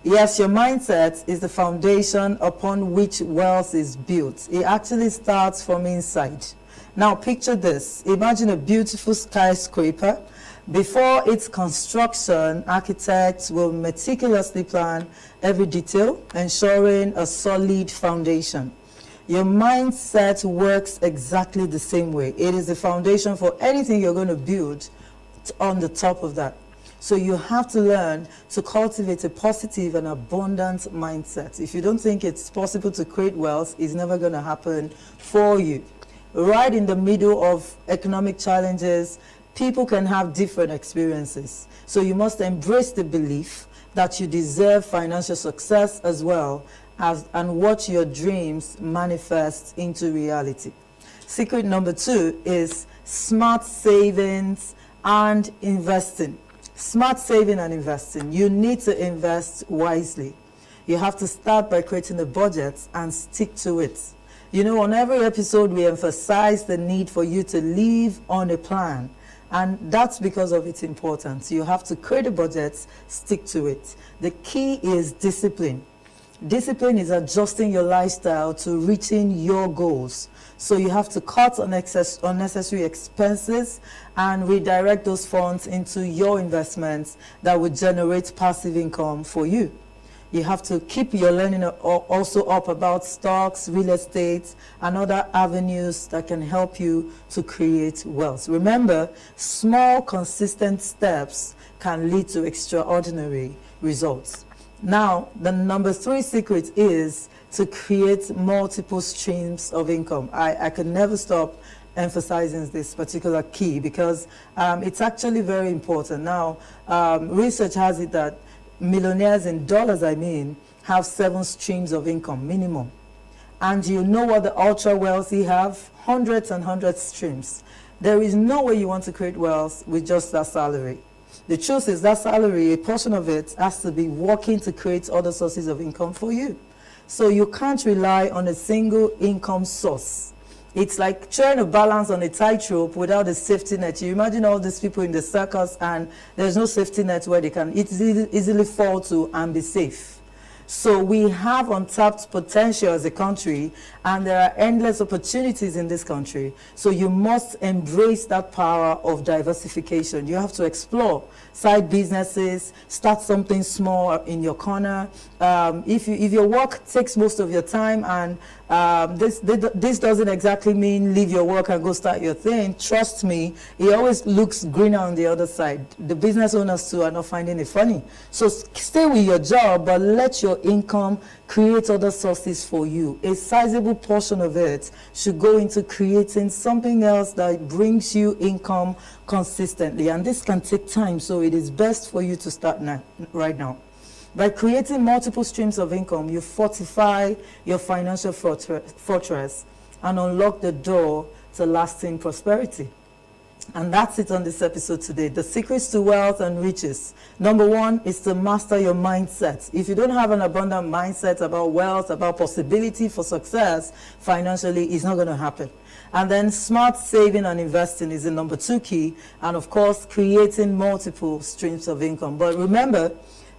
Yes, your mindset is the foundation upon which wealth is built. It actually starts from inside. Now picture this. Imagine a beautiful skyscraper Before its construction, architects will meticulously plan every detail, ensuring a solid foundation. Your mindset works exactly the same way. It is the foundation for anything you're going to build on the top of that. So you have to learn to cultivate a positive and abundant mindset. If you don't think it's possible to create wealth, it's never going to happen for you. Right in the middle of economic challenges, people can have different experiences. So you must embrace the belief that you deserve financial success as well and watch your dreams manifest into reality. Secret number 2 is smart savings and investing. Smart saving and investing. You need to invest wisely. You have to start by creating a budget and stick to it. You know, on every episode we emphasize the need for you to live on a plan, and that's because of its importance. You have to create a budget, stick to it. The key is discipline. Discipline is adjusting your lifestyle to reaching your goals. So you have to cut unnecessary expenses and redirect those funds into your investments that would generate passive income for you. You have to keep your learning also up about stocks, real estate, and other avenues that can help you to create wealth. Remember, small, consistent steps can lead to extraordinary results. Now, the number 3 secret is to create multiple streams of income. I could never stop emphasizing this particular key because it's actually very important. Now, research has it that millionaires in dollars, have 7 streams of income minimum. And you know what the ultra wealthy have? Hundreds and hundreds streams. There is no way you want to create wealth with just that salary. The truth is that salary, a portion of it has to be working to create other sources of income for you. So you can't rely on a single income source. It's like trying to balance on a tightrope without a safety net. You imagine all these people in the circus and there's no safety net where they can easily fall to and be safe. So we have untapped potential as a country, and there are endless opportunities in this country. So you must embrace that power of diversification. You have to explore side businesses, start something small in your corner. If your work takes most of your time, and this doesn't exactly mean leave your work and go start your thing. Trust me, it always looks greener on the other side. The business owners too are not finding it funny. So stay with your job, but let your income create other sources for you. A sizable portion of it should go into creating something else that brings you income consistently. And this can take time, so it is best for you to start right now. By creating multiple streams of income, you fortify your financial fortress and unlock the door to lasting prosperity. And that's it on this episode today. The secrets to wealth and riches. Number 1 is to master your mindset. If you don't have an abundant mindset about wealth, about possibility for success financially, it's not going to happen. And then smart saving and investing is the number 2 key. And of course, creating multiple streams of income. But remember,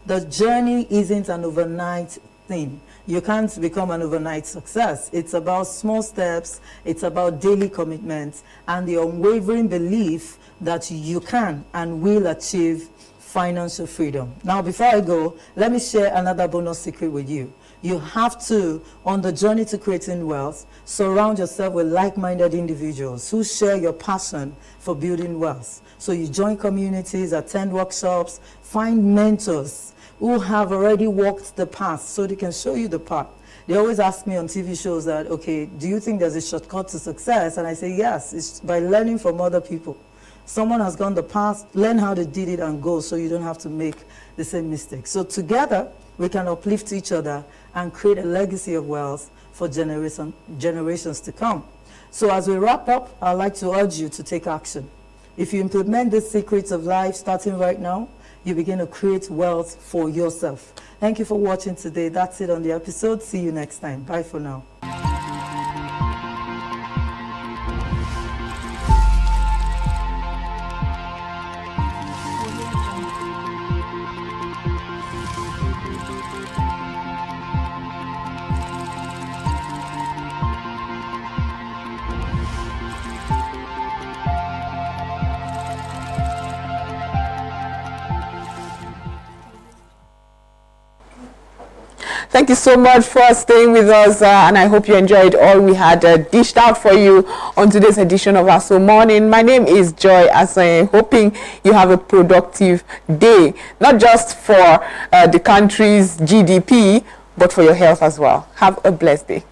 the journey isn't an overnight thing. You can't become an overnight success. It's about small steps, it's about daily commitment, and the unwavering belief that you can and will achieve financial freedom. Now, before I go, let me share another bonus secret with you. You have to, on the journey to creating wealth, surround yourself with like-minded individuals who share your passion for building wealth. So you join communities, attend workshops, find mentors who have already walked the path so they can show you the path. They always ask me on TV shows that, okay, do you think there's a shortcut to success? And I say, yes, it's by learning from other people. Someone has gone the path, learn how they did it and go so you don't have to make the same mistake. So together, we can uplift each other and create a legacy of wealth for generations to come. So as we wrap up, I'd like to urge you to take action. If you implement the secrets of life starting right now, you begin to create wealth for yourself. Thank you for watching today. That's it on the episode. See you next time. Bye for now. Thank you so much for staying with us, and I hope you enjoyed all we had dished out for you on today's edition of Aso Morning. My name is Joy Aso, hoping you have a productive day, not just for the country's GDP, but for your health as well. Have a blessed day.